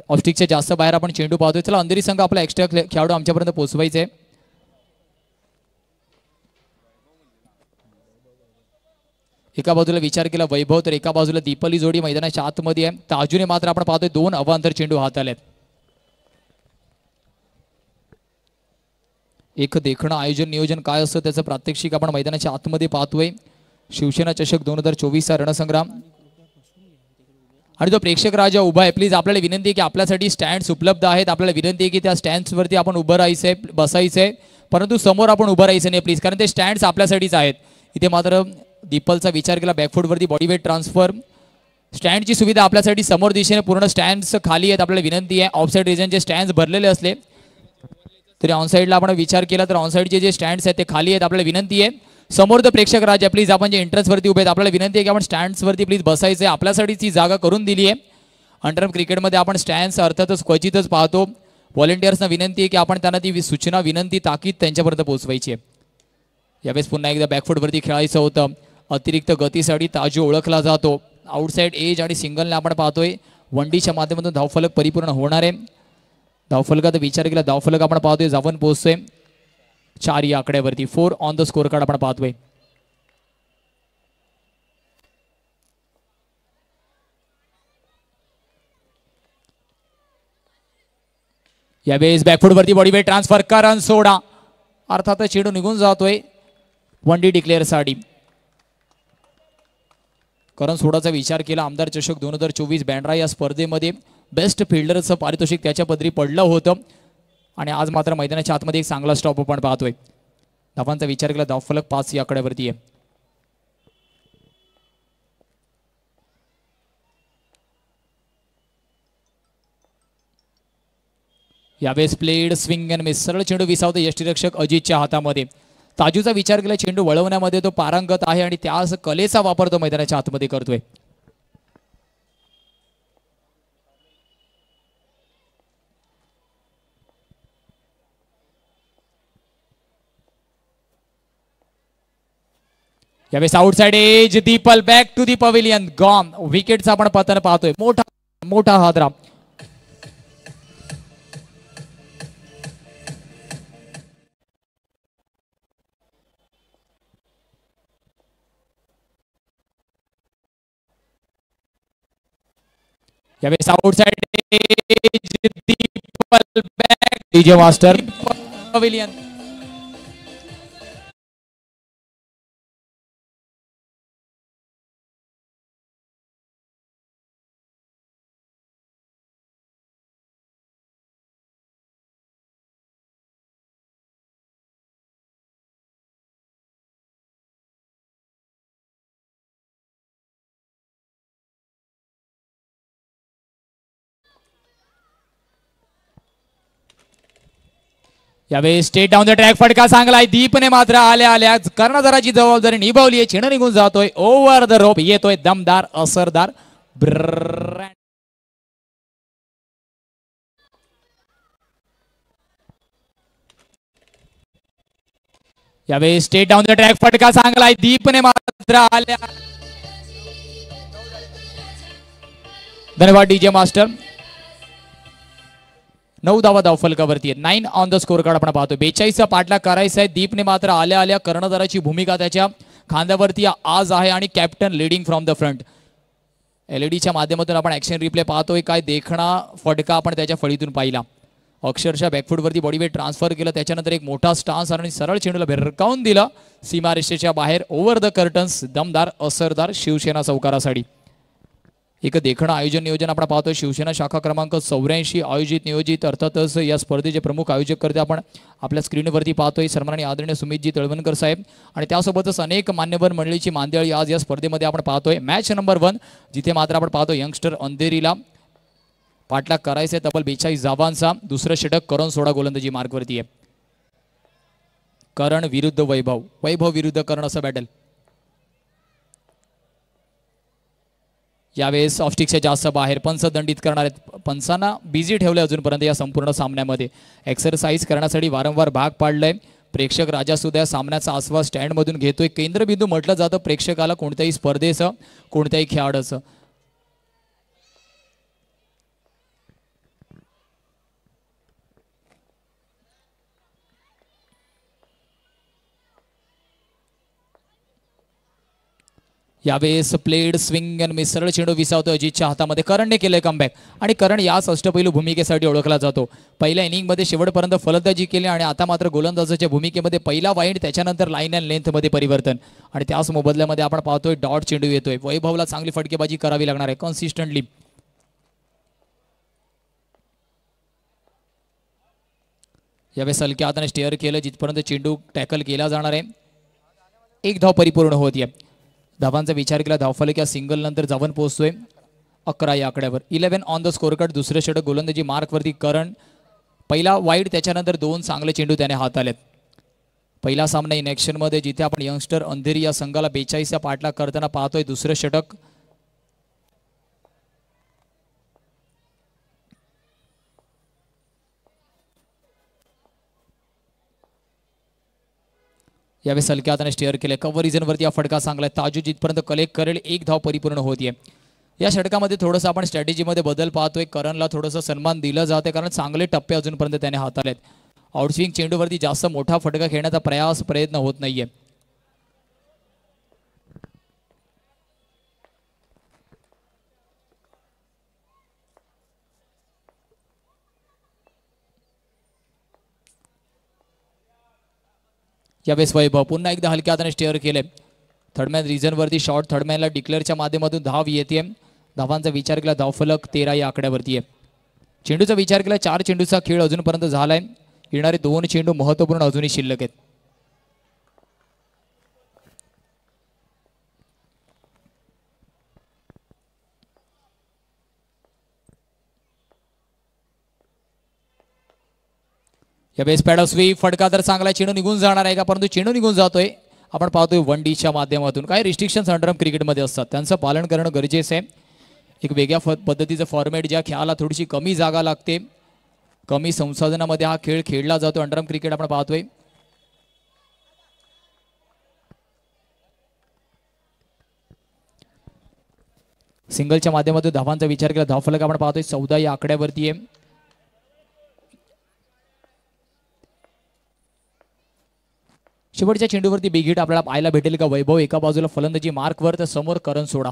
ऑस्टिकच्या जास्त बाहेर आपण चेंडू पाहतोय. चला अंधेरी संघ आपला एक्स्ट्रा खेळाडू आमच्यापर्यंत पोहोचवायचे. एका बाजूला विचार केला वैभव तर एका बाजूला दीपली जोडी मैदानाच्या आतमध्ये आहे. ताजूने मात्र आपण पाहतोय 2 अवांतर चेंडू हाताळलेत. एक देखणं आयोजन नियोजन काय असतं त्याचं प्रात्यक्षिक आपण मैदानाच्या आतमध्ये पाहतोय. शिवसेना चषक 2024 चा रणसंग्राम आणि जो प्रेक्षक राजा उभा आहे. प्लीज आपल्याला विनंती आहे की आपल्यासाठी स्टँड्स उपलब्ध आहेत. आपल्याला विनंती आहे की त्या स्टँड्स वरती आपण उभं राहायचंय बसायचंय परंतु समोर आपण उभं राहायचं नाही प्लीज कारण ते स्टँड्स आपल्यासाठीच आहेत. इथे मात्र दीपलचा विचार केला बॅकफूट वरती बॉडी वेट ट्रान्सफर. स्टँडची सुविधा आपल्यासाठी समोर दिशेने पूर्ण स्टँड्स खाली आहेत. आपल्याला विनंती आहे ऑफसाईड रिजनचे स्टँड्स भरलेले असले तरी ऑनसाईडला आपण विचार केला तर ऑनसाईडचे जे स्टँड्स आहेत ते खाली आहेत. आपल्याला विनंती आहे समोर द प्रेक्षक राजा प्लीज आपण जे एंट्रन्स वरती उभे आहेत आपल्याला विनंती आहे की आपण स्टँड्स वरती प्लीज बसायचे. आपल्यासाठी ती जागा करून दिली आहे. अंडरम क्रिकेटमध्ये आपण स्टँड्स अर्थातच क्वचितच पाहतो. व्हॉलेंटियर्सना विनंती आहे की आपण त्यांना ती सूचना विनंती ताकीद त्यांच्यापर्यंत पोहोचवायची आहे. यावेळेस पुन्हा एकदा बॅकफूट वरती खेळायचं होतं. अतिरिक्त गतीसाठी ताजू ओळखला जातो. आउटसाइड एज आणि सिंगलने आपण पाहतोय 1Dच्या माध्यमातून धावफलक परिपूर्ण होणार आहे. धावफलकाचा विचार केला धावफलक आपण पाहतोय जाऊन पोहोचतोय 4 या आकड्यावरती. 4 ऑन द स्कोर कार्ड आपण पाहतोय. यावेळेस बॅकफूट वरती बॉडी वेट ट्रान्सफर करण सोडा अर्थात चेंडू निघून जातोय 1D डिक्लेअर साठी. करण सोडाचा विचार केला. आमदार चषक 2024 बँड्रा या स्पर्धेमध्ये बेस्ट फिल्डरचं पारितोषिक त्याच्या पदरी पडलं होतं आणि आज मात्र मैदानाच्या आतमध्ये एक चांगला स्टॉप आपण पाहतोय. धावांचा विचार केला धावफलक 5 या आकड्यावरती आहे. यावेळेस प्लेड स्विंग अँड मिस सरळ चेंडू विसावतो यष्टीरक्षक अजितच्या हातामध्ये. ताजूचा विचार केला चेंडू वळवण्यामध्ये तो पारंगत आहे आणि त्याच कलेचा वापर तो मैदानाच्या आतमध्ये करतोय. यावेळेस outside edge Deepal back to the pavilion gone. विकेटचा आपण पतन पाहतोय. मोठा मोठा हादरा. यावेळेस outside edge Deepal back DJ master pavilion. यावेळी स्टेट डाऊन द ट्रॅक फटका चांगला आहे. दीपने मात्र आल्या आल्या कर्णधाराची जबाबदारी निभावली आहे. चेंडू निघून जातोय ओव्हर द रोप. येतोय दमदार असरदार यावेळी स्टेट डाऊन द ट्रॅक फटका चांगला आहे. दीपने मात्र आल्या. धन्यवाद डीजे मास्टर. 9 धावा धावफलकावरती आहे. 9 ऑन द स्कोर कार्ड आपण पाहतो. 42चा पाठलाग करायचा आहे. दीपने मात्र आल्या आल्या कर्णधाराची भूमिका त्याच्या खांद्यावरती आज आहे आणि captain leading from the front. LED माध्यमातून आपण ऍक्शन रिप्ले पाहतोय. काय देखणा फटका आपण त्याच्या फळीतून पाहिला. अक्षरशः बॅकफूट वरती बॉडी वेट ट्रान्सफर केलं. त्याच्यानंतर एक मोठा स्टान्स आणि सरळ चेंडूला भिरकावून दिला सीमारेषेच्या बाहेर ओव्हर द कर्टन्स. दमदार असरदार शिवसेना चौकारासाठी. एक देखणं आयोजन नियोजन आपण पाहतोय शिवसेना शाखा क्रमांक 84 आयोजित नियोजित अर्थातच या स्पर्धेचे प्रमुख आयोजक करते आपण आपल्या स्क्रीनवरती पाहतोय सन्माननीय आदरणीय सुमितजी तळवणकर साहेब आणि त्यासोबतच अनेक मान्यवर मंडळीची मांदियाळी आज या स्पर्धेमध्ये आपण पाहतोय मॅच नंबर 1 जिथे मात्र आपण पाहतोय यंगस्टर अंधेरीला पाठलाग करायचे तब्बल 42 धावांचा दुसरं षटक करण सोडा गोलंदाजी मार्कवरती आहे करण विरुद्ध वैभव वैभव विरुद्ध करण असं बॅटल यावेळेस ऑफस्टिकच्या जास्त बाहेर पंच दंडित करणार आहेत पंचांना बिझी ठेवले अजूनपर्यंत या संपूर्ण सामन्यामध्ये एक्सरसाइज करण्यासाठी वारंवार भाग पाडलाय प्रेक्षक राजा सुद्धा या सामन्याचा आस्वाद स्टँडमधून घेतोय केंद्रबिंदू म्हटलं जातं प्रेक्षकाला कोणत्याही स्पर्धेचं कोणत्याही खेळाडूचं यावेळेस प्लेड स्विंग आणि मिसरळ चेंडू विसावतो अजितच्या हातामध्ये करणने केलंय कमबॅक आणि करण याच अष्टपैलू भूमिकेसाठी ओळखला जातो पहिल्या इनिंगमध्ये शेवटपर्यंत फलंदाजी केली आणि आता मात्र गोलंदाजाच्या भूमिकेमध्ये पहिला वाईड त्याच्यानंतर लाईन अँड लेंथमध्ये परिवर्तन आणि त्याच मोबदल्यामध्ये आपण पाहतोय डॉट चेंडू येतोय वैभवला चांगली फटकेबाजी करावी लागणार आहे कन्सिस्टंटली यावेळेस हलक्या हाताने स्टेअर केलं जिथपर्यंत चेंडू टॅकल केला जाणार आहे एक धाव परिपूर्ण होतीये धावांचा विचार केला धावफलक सिंगल नंतर जाऊन पोहोचतोय 11 या आकड्यावर 11 ऑन द स्कोर कार्ड दुसरे षटक गोलंदाजी मार्कवरती करण पहिला वाईड त्याच्यानंतर 2 चांगले चेंडू त्याने हाताळलेत पहिला सामना इन ॲक्शन मध्ये जिथे आपण यंगस्टर अंधेरी या संघाला 42 या पाठलाग करताना पाहतोय दुसरे षटक यावेळेस हलक्या हाताने स्टेअर केले कव्हर रिजनवरती हा फटका चांगला आहे ताजू जिथपर्यंत कलेक्ट करेल एक धाव परिपूर्ण होतीये या षटकामध्ये थोडंसं आपण स्ट्रॅटेजीमध्ये बदल पाहतोय करणला थोडंसं सन्मान दिला जाते कारण चांगले टप्पे अजूनपर्यंत त्याने हाताळलेत आउटस्विंग चेंडूवरती जास्त मोठा फटका खेळण्याचा प्रयत्न होत नाहीये यावेळेस वैभव पुन्हा एकदा हलक्या हाताने स्टेअर केले थर्डमॅन रिजनवरती शॉर्ट थर्डमॅनला डिक्लेअरच्या माध्यमातून धाव येते धावांचा विचार केला धावफलक 13 या आकड्यावरती आहे चेंडूचा विचार केला 4 चेंडूचा खेळ अजूनपर्यंत झालाय येणारे 2 चेंडू महत्त्वपूर्ण अजूनही शिल्लक आहेत यावेळेस पॅड स्वीप फटका तर चांगला चेंडू निघून जाणार आहे का परंतु चेंडू निघून जातोय आपण पाहतोय 1Dच्या माध्यमातून काही रिस्ट्रिक्शन्स अंडरआर्म क्रिकेटमध्ये असतात त्यांचं पालन करणं गरजेचं आहे एक वेगळ्या पद्धतीचं फॉर्मॅट ज्या खेळाला थोडीशी कमी जागा लागते कमी संसाधनामध्ये हा खेळ खेळला जातो अंडरआर्म क्रिकेट आपण पाहतोय सिंगलच्या माध्यमातून धावांचा विचार केला धावफलक आपण पाहतोय 14 या आकड्यावरती आहे शेवटच्या चेंडूवरती बिग हिट आपल्याला पाहायला भेटेल का वैभव एका बाजूला फलंदाजी मार्कवर तर समोर करण सोडा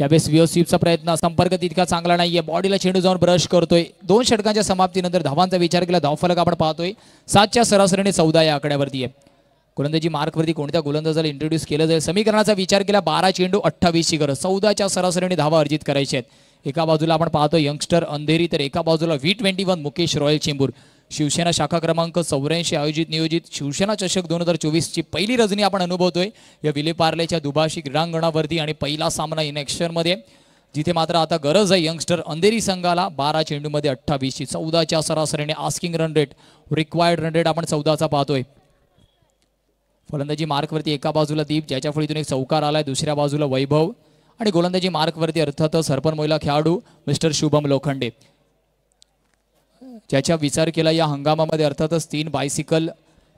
यावेळेस व्हीओस्वीपचा प्रयत्न संपर्क तितका चांगला नाहीये बॉडीला चेंडू जाऊन ब्रश करतोय 2 षटकांच्या समाप्तीनंतर धावांचा विचार केला धावफलक आपण पाहतोय 7च्या सरासरीने 14 या आकड्यावरती आहे गोलंदाजी मार्कवरती कोणत्या गोलंदाजाला इंट्रोड्यूस केलं जाईल समीकरणाचा विचार केला 12 चेंडू 28 ची गरज 14च्या सरासरीने धावा अर्जित करायचे आहेत एका बाजूला आपण पाहतो यंगस्टर अंधेरी तर एका बाजूला V21 मुकेश रॉयल चेंबूर शिवसेना शाखा क्रमांक 84 आयोजित नियोजित शिवसेना चषक 2024 ची पहिली रजनी आपण अनुभवतोय या विलेपार्लेच्या दुभाषी क्रीडांगणावरती आणि पहिला सामना इन ॲक्शन मध्ये जिथे मात्र आता गरज आहे यंगस्टर अंधेरी संघाला 12 चेंडूमध्ये 28 ची 14च्या सरासरीने asking run rate required run rate आपण 14चा पाहतोय फलंदाजी मार्कवरती एका बाजूला दीप ज्याच्या फळीतून एक चौकार आलाय दुसऱ्या बाजूला वैभव आणि गोलंदाजी मार्कवरती अर्थातच हरपन महिला खेळाडू मिस्टर शुभम लोखंडे ज्याच्या विचार केला या हंगामामध्ये अर्थातच 3 बायसिकल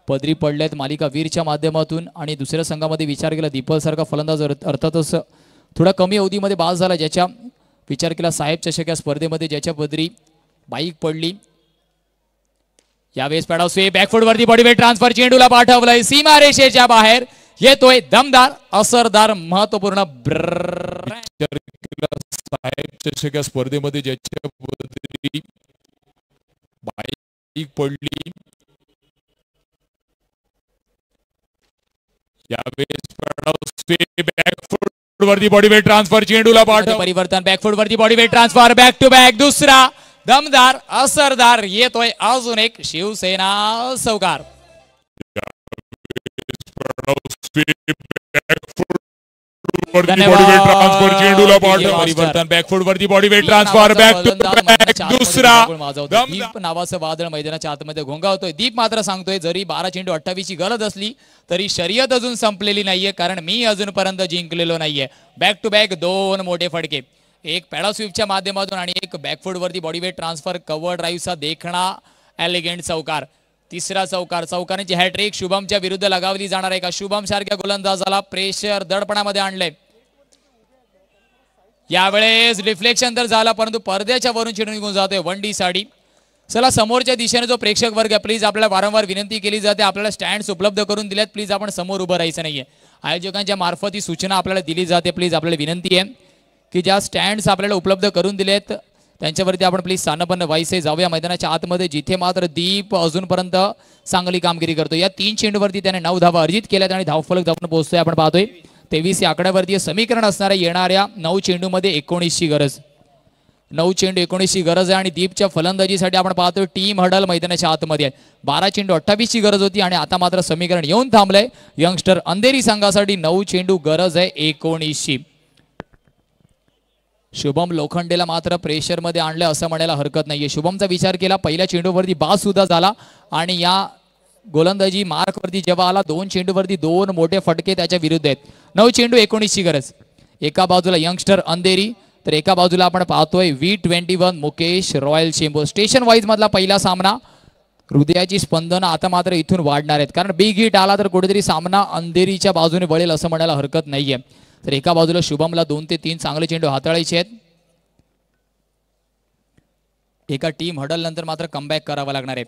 पदरी पडलेत मालिका वीरच्या माध्यमातून आणि दुसऱ्या संघामध्ये विचार केला दीपल सारखा फलंदाज अर्थातच थोडा कमी अवधीमध्ये बाद झाला ज्याच्या विचार केला साहेब चषक या स्पर्धेमध्ये ज्याच्या पदरी बाईक पडली यावेळेस पॅडावस्वे बॅकफूट वरती बॉडीवेट ट्रान्सफर चेंडूला पाठवलंय सीमा रेषेच्या बाहेर येतोय दमदार असरदार महत्वपूर्ण साहेब चषक या स्पर्धेमध्ये ज्याच्या बाईक पडली. बॅकफूट वरती बॉडी वेट ट्रान्सफर, चेंडूला पाठव परिवर्तन, बॅकफूट वरती body weight transfer, back to back दुसरा दमदार असरदार येतोय अजून एक शिवसेना चौकार. परिवर्तन, बॅकफूट वरती body weight transfer, back to back दुसरा. दीप नावाचं वादळ मैदानाच्या आतमध्ये घोंगावतोय. दीप मात्र सांगतोय जरी 12 चेंडू 28 ची गरज असली तरी शर्यत अजून संपलेली नाहीये, कारण मी अजूनपर्यंत जिंकलेलो नाहीये. बॅक टू बॅक दोन मोठे फटके, एक पॅडा स्वीपच्या माध्यमातून आणि एक बॅकफूट वरती बॉडी वेट ट्रान्सफर कव्हर ड्राईव्हचा देखणा एलिगंट चौकार. तिसरा चौकार, चौकारांची हॅट्रिक शुभमच्या विरुद्ध लगावली जाणार आहे का? शुभम सारख्या गोलंदाजाला प्रेशर दडपणामध्ये आणलंय. यावेळेस डिफ्लेक्शन तर झाला, परंतु पडद्याच्या वरून चेंडू निघून जातोय वंडी साडी. चला, समोरच्या दिशेने जो प्रेक्षक वर्ग आहे, प्लीज आपल्याला वारंवार विनंती केली जाते, आपल्याला स्टँड्स उपलब्ध करून दिल्यात, प्लीज आपण समोर उभं राहायचं नाहीये. आयोजकांच्या मार्फत ही सूचना आपल्याला दिली जाते. प्लीज आपल्याला विनंती आहे की ज्या स्टँड्स आपल्याला उपलब्ध करून दिलेत त्यांच्यावरती आपण प्लीज स्थानपन्न व्हायचे. जाऊया मैदानाच्या आतमध्ये, जिथे मात्र दीप अजूनपर्यंत चांगली कामगिरी करतो. या 3 चेंडूवरती त्याने 9 धावा अर्जित केल्यात आणि धावफलक धावून पोहोचतोय. आपण पाहतोय 23 या आकड्यावरती समीकरण असणाऱ्या येणाऱ्या 9 चेंडूमध्ये 19 ची गरज. 9 चेंडू 19 ची गरज आहे आणि दीपच्या फलंदाजीसाठी आपण पाहतोय टीम हडल मैदानाच्या आतमध्ये आहे. 12 चेंडू 28 ची गरज होती आणि आता मात्र समीकरण येऊन थांबलंय. यंगस्टर अंधेरी संघासाठी 9 चेंडू गरज आहे 19 ची. शुभम लोखंडेला मात्र प्रेशर मध्ये आणलं असं म्हणायला हरकत नाहीये. शुभमचा विचार केला, पहिल्या चेंडूवरती बाद सुद्धा झाला आणि या गोलंदाजी मार्कवरती जेव्हा आला 2 चेंडूवरती 2 मोठे फटके त्याच्या विरुद्ध आहेत. 9 चेंडू 19 ची गरज. एका बाजूला यंगस्टर अंधेरी तर एका बाजूला आपण पाहतोय V21 Mukesh royal Chembur. Station wise मधला पहिला सामना. हृदयाची स्पंदनं आता मात्र इथून वाढणार आहेत, कारण बिग हिट आला तर कुठेतरी सामना अंधेरीच्या बाजूने वळेल असं म्हणायला हरकत नाहीये. तर एका बाजूला शुभमला 2 ते 3 चांगले चेंडू हाताळायचे आहेत. एका टीम हडल नंतर मात्र कमबॅक करावा लागणार आहे.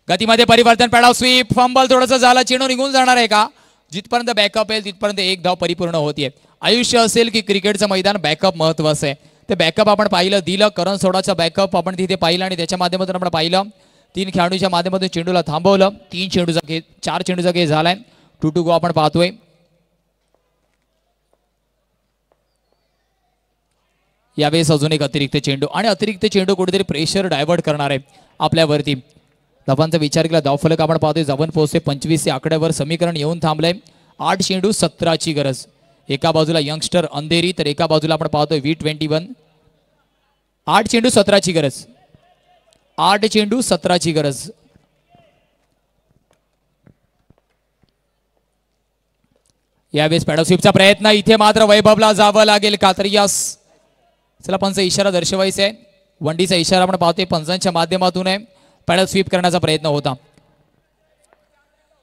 गतीमध्ये परिवर्तन, पॅडा स्वीप, फंबल थोडंसं झाला, चेंडू निघून जाणार आहे का? जिथपर्यंत बॅकअप येईल तिथपर्यंत एक धाव परिपूर्ण होतीये. आयुष्य असेल की क्रिकेटचं मैदान, बॅकअप महत्वाचं आहे. ते बॅकअप आपण पाहिलं, दिलं. करण सोडाचा बॅकअप आपण तिथे पाहिलं आणि त्याच्या माध्यमातून आपण पाहिलं 3 खेळाडूच्या माध्यमातून चेंडूला थांबवलं. 3 चेंडूचा खेळ, 4 चेंडूचा खेळ झालाय. 2 गो आपण पाहतोय. यावेळेस अजून एक अतिरिक्त चेंडू आणि अतिरिक्त चेंडू कुठेतरी प्रेशर डायव्हर्ट करणार आहे आपल्यावरती. धावांचा विचार केला, धावफलक आपण पाहतोय जाऊन पोहोचते 25 या आकड्यावर. समीकरण येऊन थांबलंय. 8 चेंडू 17 ची गरज. एका बाजूला यंगस्टर अंधेरी तर एका बाजूला आपण पाहतोय V21. 8 चेंडू 17 ची गरज. 8 चेंडू 17 ची गरज. यावेळेस पॅडा स्वीपचा प्रयत्न, इथे मात्र वैभवला जावं लागेल कात्रियास. चला, पंच इशारा दर्शवायचा आहे. वंडीचा इशारा आपण पाहतोय पंचांच्या माध्यमातून आहे. पॅडल स्वीप करण्याचा प्रयत्न होता.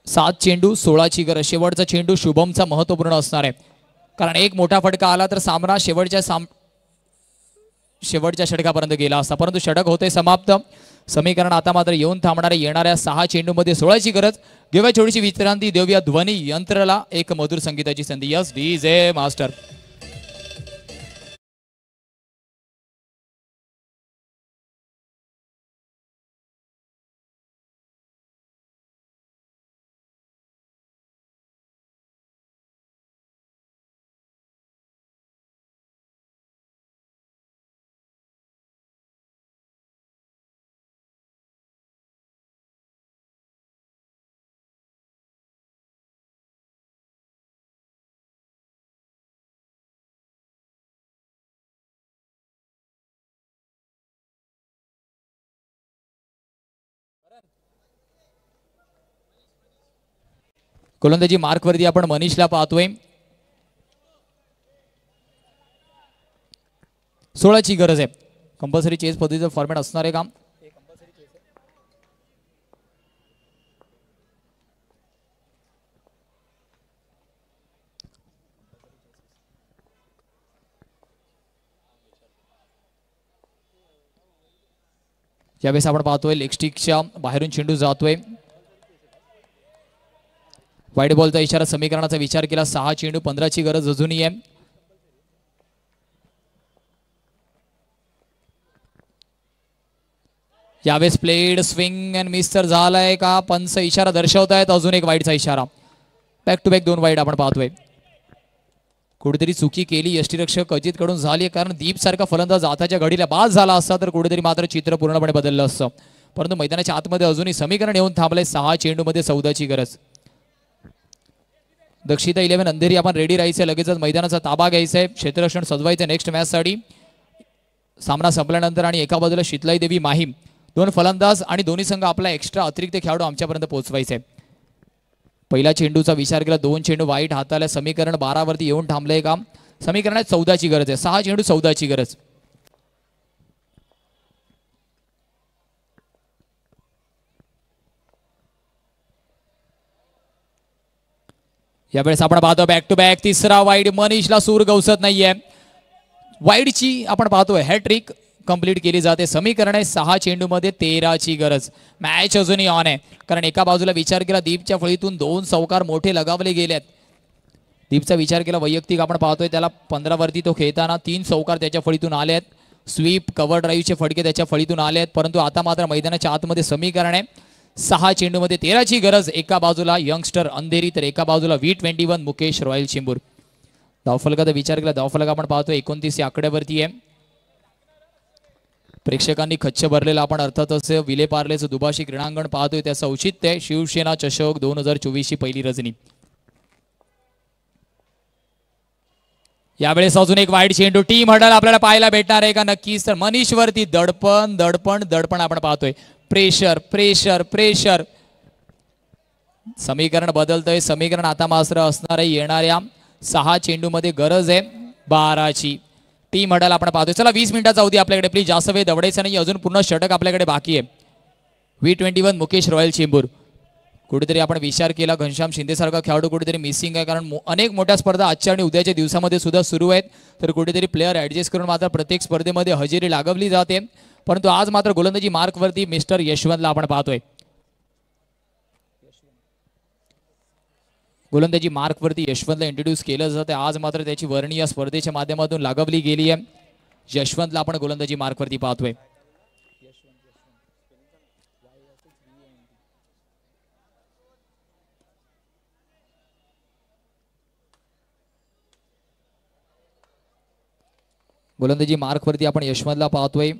7 चेंडू 16 ची गरज. शेवटचा चेंडू शुभमचा महत्वपूर्ण असणार आहे, कारण एक मोठा फटका आला तर सामना शेवटच्या षटकापर्यंत गेला असता, परंतु षटक होते समाप्त. समीकरण आता मात्र येऊन थांबणारे येणाऱ्या 6 चेंडूमध्ये 16 ची गरज. घेऊया छोटीशी विश्रांती, देऊया ध्वनी यंत्रला एक मधुर संगीताची संधी. Yes DJ master. गोलंदाजी मार्कवरती आपण मनीषला पाहतोय. 16 ची गरज आहे. कंपल्सरी चेस पद्धतीचं फॉर्मॅट असणार आहे का? यावेळेस आपण पाहतोय लेग स्टिकच्या बाहेरून चेंडू जातोय. वाईड बॉलचा इशारा. समीकरणाचा विचार केला. 6 चेंडू 15 ची गरज अजूनही आहे. यावेळेस प्लेड स्विंग अँड मिस तर झालाय का? पंच इशारा दर्शवतायत. अजून एक वाईडचा इशारा. बॅक टू बॅक 2 वाईड आपण पाहतोय. कुठेतरी चुकी केली यष्टीरक्षक अजित कडून झाली, कारण दीप सारखा फलंदाज आताच्या घडीला बाद झाला असता तर कुठेतरी मात्र चित्र पूर्णपणे बदललं असतं. परंतु मैदानाच्या आतमध्ये अजूनही समीकरण येऊन थांबलंय. 6 चेंडूमध्ये 14ची गरज. दक्षिता 11 अंधेरी आपण रेडी राहायचंय. लगेचच मैदानाचा ताबा घ्यायचाय. क्षेत्ररक्षण सजवायचं नेक्स्ट मॅच साठी. सामना संपल्यानंतर आणि एका बाजूला शीतलाई देवी माहीम 2 फलंदाज आणि दोन्ही संघ आपला एक्स्ट्रा अतिरिक्त खेळाडू आमच्यापर्यंत पोहोचवायचे. पहिला चेंडूचा विचार केला. 2 चेंडू वाईट हाताला. समीकरण 12 वरती येऊन थांबलंय का? समीकरणात 14ची गरज आहे. 6 चेंडू 14ची गरज. यावेळेस आपण पाहतो बॅक टू बॅक तिसरा वाईड. मनीषला सूर गवसत नाहीये. वाईडची आपण पाहतोय हॅट्रिक कंप्लीट केली जाते. समीकरण आहे 6 चेंडूमध्ये 13ची गरज. मॅच अजूनही ऑन आहे, कारण एका बाजूला विचार केला दीपच्या फळीतून 2 चौकार मोठे लगावले गेलेत. दीपचा विचार केला वैयक्तिक आपण पाहतोय त्याला 15 वरती तो खेळताना 3 चौकार त्याच्या फळीतून आले आहेत. स्वीप कव्हर ड्राईव्हचे फटके त्याच्या फळीतून आले आहेत. परंतु आता मात्र मैदानाच्या आतमध्ये समीकरण आहे 6 चेंडूमध्ये 13ची गरज. एका बाजूला यंगस्टर अंधेरी तर एका बाजूला V21 मुकेश रॉयल चेंबूर. धावफलकाचा विचार केला. धावफलक आपण पाहतोय 29 या आकड्यावरती आहे. प्रेक्षकांनी खच्च भरलेला आपण अर्थातच विले पार्लेचं दुभाषी क्रीडांगण पाहतोय. त्याचं औचित्य आहे शिवसेना चषक 2024 ची पहिली रजनी. यावेळेस अजून एक वाईड चेंडू. टीम हडल आपल्याला पाहायला भेटणार आहे का? नक्कीच. तर मनीष वरती दडपण दडपण दडपण आपण पाहतोय. Pressure pressure pressure. समीकरण बदलतंय. समीकरण आता मात्र असणार आहे येणाऱ्या 6 चेंडूमध्ये गरज आहे 12ची. टीम हडल आपण पाहतोय. चला 20 मिनिटाचा अवधी आपल्याकडे. प्लीज जास्त वेळ दवडायचा नाही. अजून पूर्ण षटक आपल्याकडे बाकी आहे. V21 Mukesh royal Chembur. कुठेतरी आपण विचार केला घनश्याम शिंदे सारखा खेळाडू कुठेतरी मिसिंग आहे, कारण अनेक मोठ्या स्पर्धा आजच्या आणि उद्याच्या दिवसामध्ये सुद्धा सुरू आहेत. तर कुठेतरी प्लेअर ऍडजस्ट करून मात्र प्रत्येक स्पर्धेमध्ये हजेरी लागवली जाते. परंतु आज मात्र गोलंदाजी मार्कवरती मिस्टर यशवंतला आपण पाहतोय. गोलंदाजी मार्कवरती यशवंतला इंट्रोड्यूस केलं जातं. आज मात्र त्याची वर्णी या स्पर्धेच्या माध्यमातून लागवली गेली आहे. यशवंतला आपण गोलंदाजी मार्कवरती पाहतोय. गोलंदाजी मार्कवरती आपण यशवंतला पाहतोय.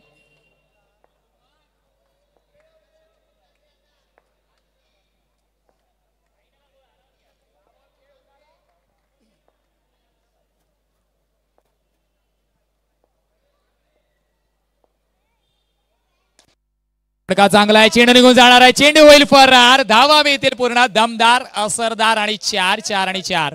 चांगला आहे. चेंडू निघून जाणार आहे. चेंडू होईल फरार. धावा मिळतील पूर्ण दमदार असरदार आणि 4 4 आणि 4.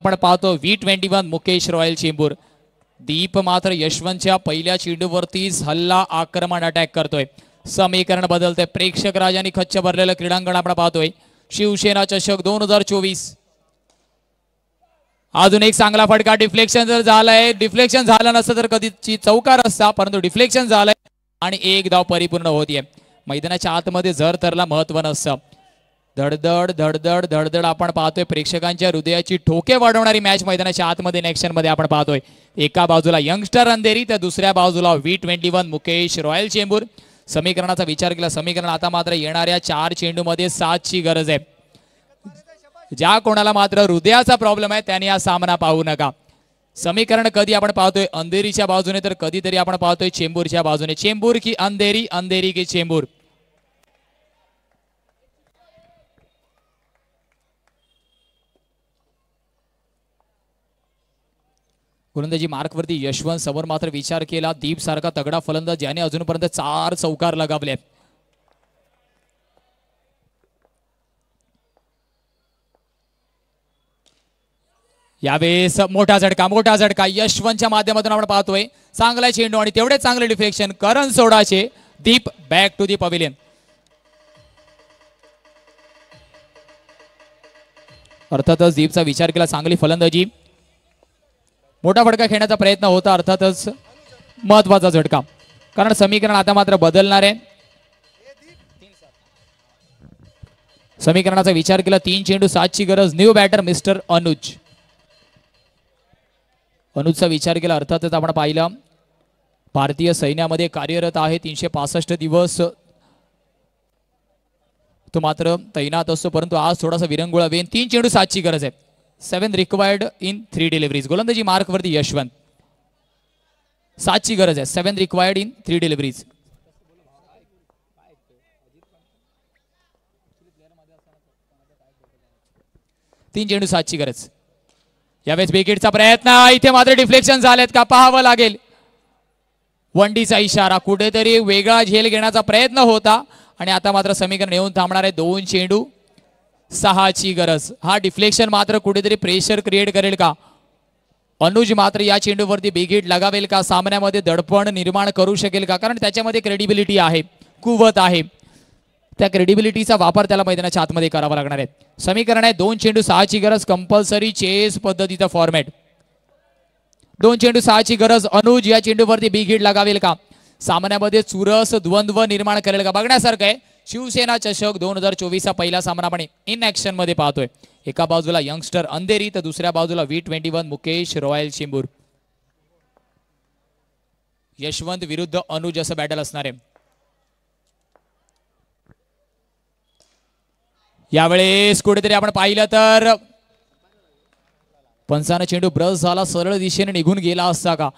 आपण पाहतो V21 मुकेश रॉयल चेंबूर. दीप मात्र यशवंतच्या पहिल्या चेंडूवरतीच हल्ला आक्रमण अटॅक करतोय. समीकरण बदलतंय. प्रेक्षक राजांनी खच्च भरलेलं क्रीडांगण आपण पाहतोय. शिवसेना चषक 2024. अजून एक चांगला फटका. डिफ्लेक्शन जर झालंय. डिफ्लेक्शन झालं नसतं तर कधीची चौकार असता, परंतु डिफ्लेक्शन झालंय आणि 1 धाव परिपूर्ण होतीये. मैदानाच्या आतमध्ये जर तरला महत्व नसतं. धडधड धडधड धडधड आपण पाहतोय. प्रेक्षकांच्या हृदयाची ठोके वाढवणारी मॅच मैदानाच्या आतमध्ये नेक्शन मध्ये आपण पाहतोय. एका बाजूला यंगस्टर अंधेरी तर दुसऱ्या बाजूला V21 मुकेश रॉयल चेंबूर. समीकरणाचा विचार केला. समीकरण आता मात्र येणाऱ्या 4 चेंडूमध्ये 7ची गरज आहे. ज्या कोणाला मात्र हृदयाचा प्रॉब्लेम आहे त्यांनी हा सामना पाहू नका. समीकरण कधी आपण पाहतोय अंधेरीच्या बाजूने तर कधीतरी आपण पाहतोय चेंबूरच्या बाजूने. चेंबूर की अंधेरी, अंधेरी की चेंबूर. गोलंदाजी मार्कवरती यशवंत. समोर मात्र विचार केला दीप सारखा तगडा फलंदाज ज्याने अजूनपर्यंत 4 चौकार लगावले. यावेळेस मोठा झटका यशवंतच्या माध्यमातून आपण पाहतोय. चांगला चेंडू आणि तेवढे चांगले डिफ्लेक्शन. करण सोडाचे. Deep back to the pavilion. अर्थातच दीपचा विचार केला. चांगली फलंदाजी. मोठा फटका खेळण्याचा प्रयत्न होता. अर्थातच महत्वाचा झटका. कारण समीकरण आता मात्र बदलणार आहे. समीकरणाचा विचार केला 3 चेंडू 7 ची गरज. New batter mister Anuj. अनुजचा विचार केला अर्थातच आपण पाहिलं भारतीय सैन्यामध्ये कार्यरत आहे. 365 दिवस तो मात्र तैनात असतो, परंतु आज थोडासा विरंगुळा वेन. 3 चेंडू 7 ची गरज आहे. 7 रिक्वायर्ड इन 3 डिलिव्हरीज. गोलंदाजी मार्क वरती यशवंत. 7 ची गरज आहे. 7 रिक्वायर्ड इन 3 डिलिव्हरीज. तीन चेंडू 7 ची गरज. यावेळेस विकेटचा प्रयत्न. इथे मात्र डिफ्लेक्शन झालेत का पाहावं लागेल. वनडीचा इशारा. कुठेतरी वेगळा झेल घेण्याचा प्रयत्न होता आणि आता मात्र समीकरण येऊन थांबणार आहे. 2 चेंडू 6 ची गरज. हा डिफ्लेक्शन मात्र कुठेतरी प्रेशर क्रिएट करेल का. अनुज मात्र या चेंडूवरती बिग हिट लगावेल का. सामन्यामध्ये दडपण निर्माण करू शकेल का. कारण त्याच्यामध्ये क्रेडिबिलिटी आहे, कुवत आहे. त्या क्रेडिबिलिटीचा वापर त्याला मैदानाच्या आतमध्ये करावा लागणार आहे. समीकरण आहे 2 चेंडू 6 ची गरज. कंपल्सरी चेस पद्धतीचा फॉर्मॅट. 2 चेंडू 6 ची गरज. अनुज या चेंडूवरती बिग हिट लगावेल का. सामन्यामध्ये चुरस द्वंद्व निर्माण करेल का. बघण्यासारखं आहे. शिवसेना चषक 2024 हा पहिला सामना आपण इन ऍक्शन मध्ये पाहतोय. एका बाजूला यंगस्टर अंधेरी तर दुसऱ्या बाजूला V21 मुकेश रॉयल चेंबूर. यशवंत विरुद्ध अनुज असं बॅटल असणार आहे. यावेळेस कुठेतरी आपण पाहिलं तर पंचानं चेंडू ब्रश झाला. सरळ दिशेने निघून गेला असता का.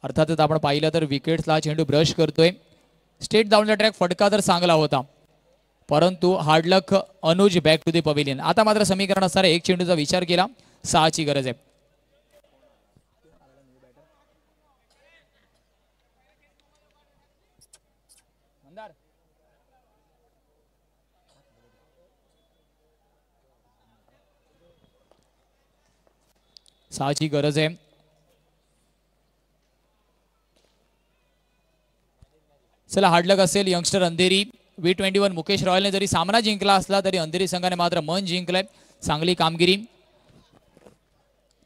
अर्थातच आपण पाहिलं तर विकेट्सला चेंडू ब्रश करतोय. स्टेट डाऊनचा ट्रॅक फटका तर चांगला होता, परंतु hard luck Anuj back to the pavilion. आता मात्र समीकरण असणार 1 चेंडूचा विचार केला. 6 ची गरज आहे. ची गरज आहे. चला हार्डलक असेल यंगस्टर अंधेरी. V21 मुकेश रॉयलने जरी सामना जिंकला असला तरी अंधेरी संघाने मात्र मन जिंकलंय. चांगली कामगिरी.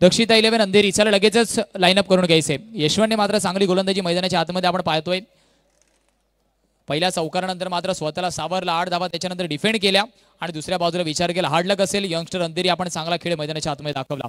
दक्षिता 11 अंधेरी. चला लगेचच लाईनअप करून घ्यायचे. यशवंतने मात्र चांगली गोलंदाजी मैदानाच्या आतमध्ये आपण पाहतोय. पहिल्या चौकारानंतर मात्र स्वतःला सावरला. 8 धावा त्याच्यानंतर डिफेंड केल्या आणि दुसऱ्या बाजूला विचार केला. हार्डलक असेल यंगस्टर अंधेरी. आपण चांगला खेळ मैदानाच्या आतमध्ये दाखवला.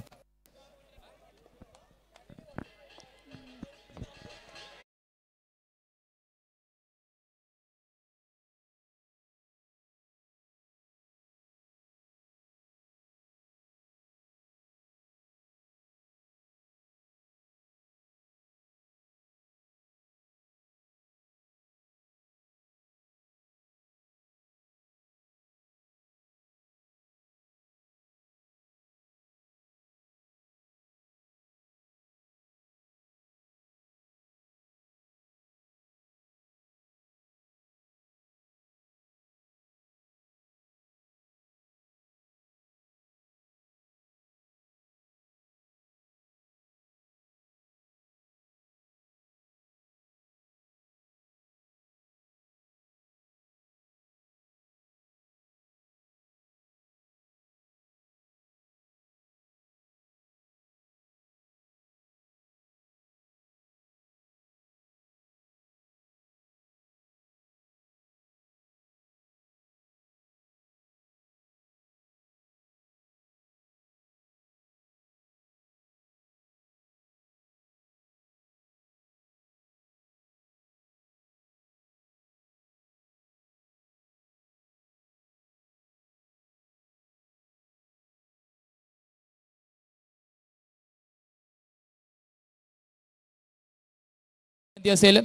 असेल.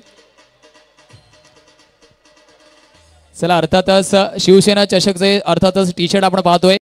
चला अर्थातच शिवसेना चषकचे अर्थातच टी शर्ट आपण पाहतोय.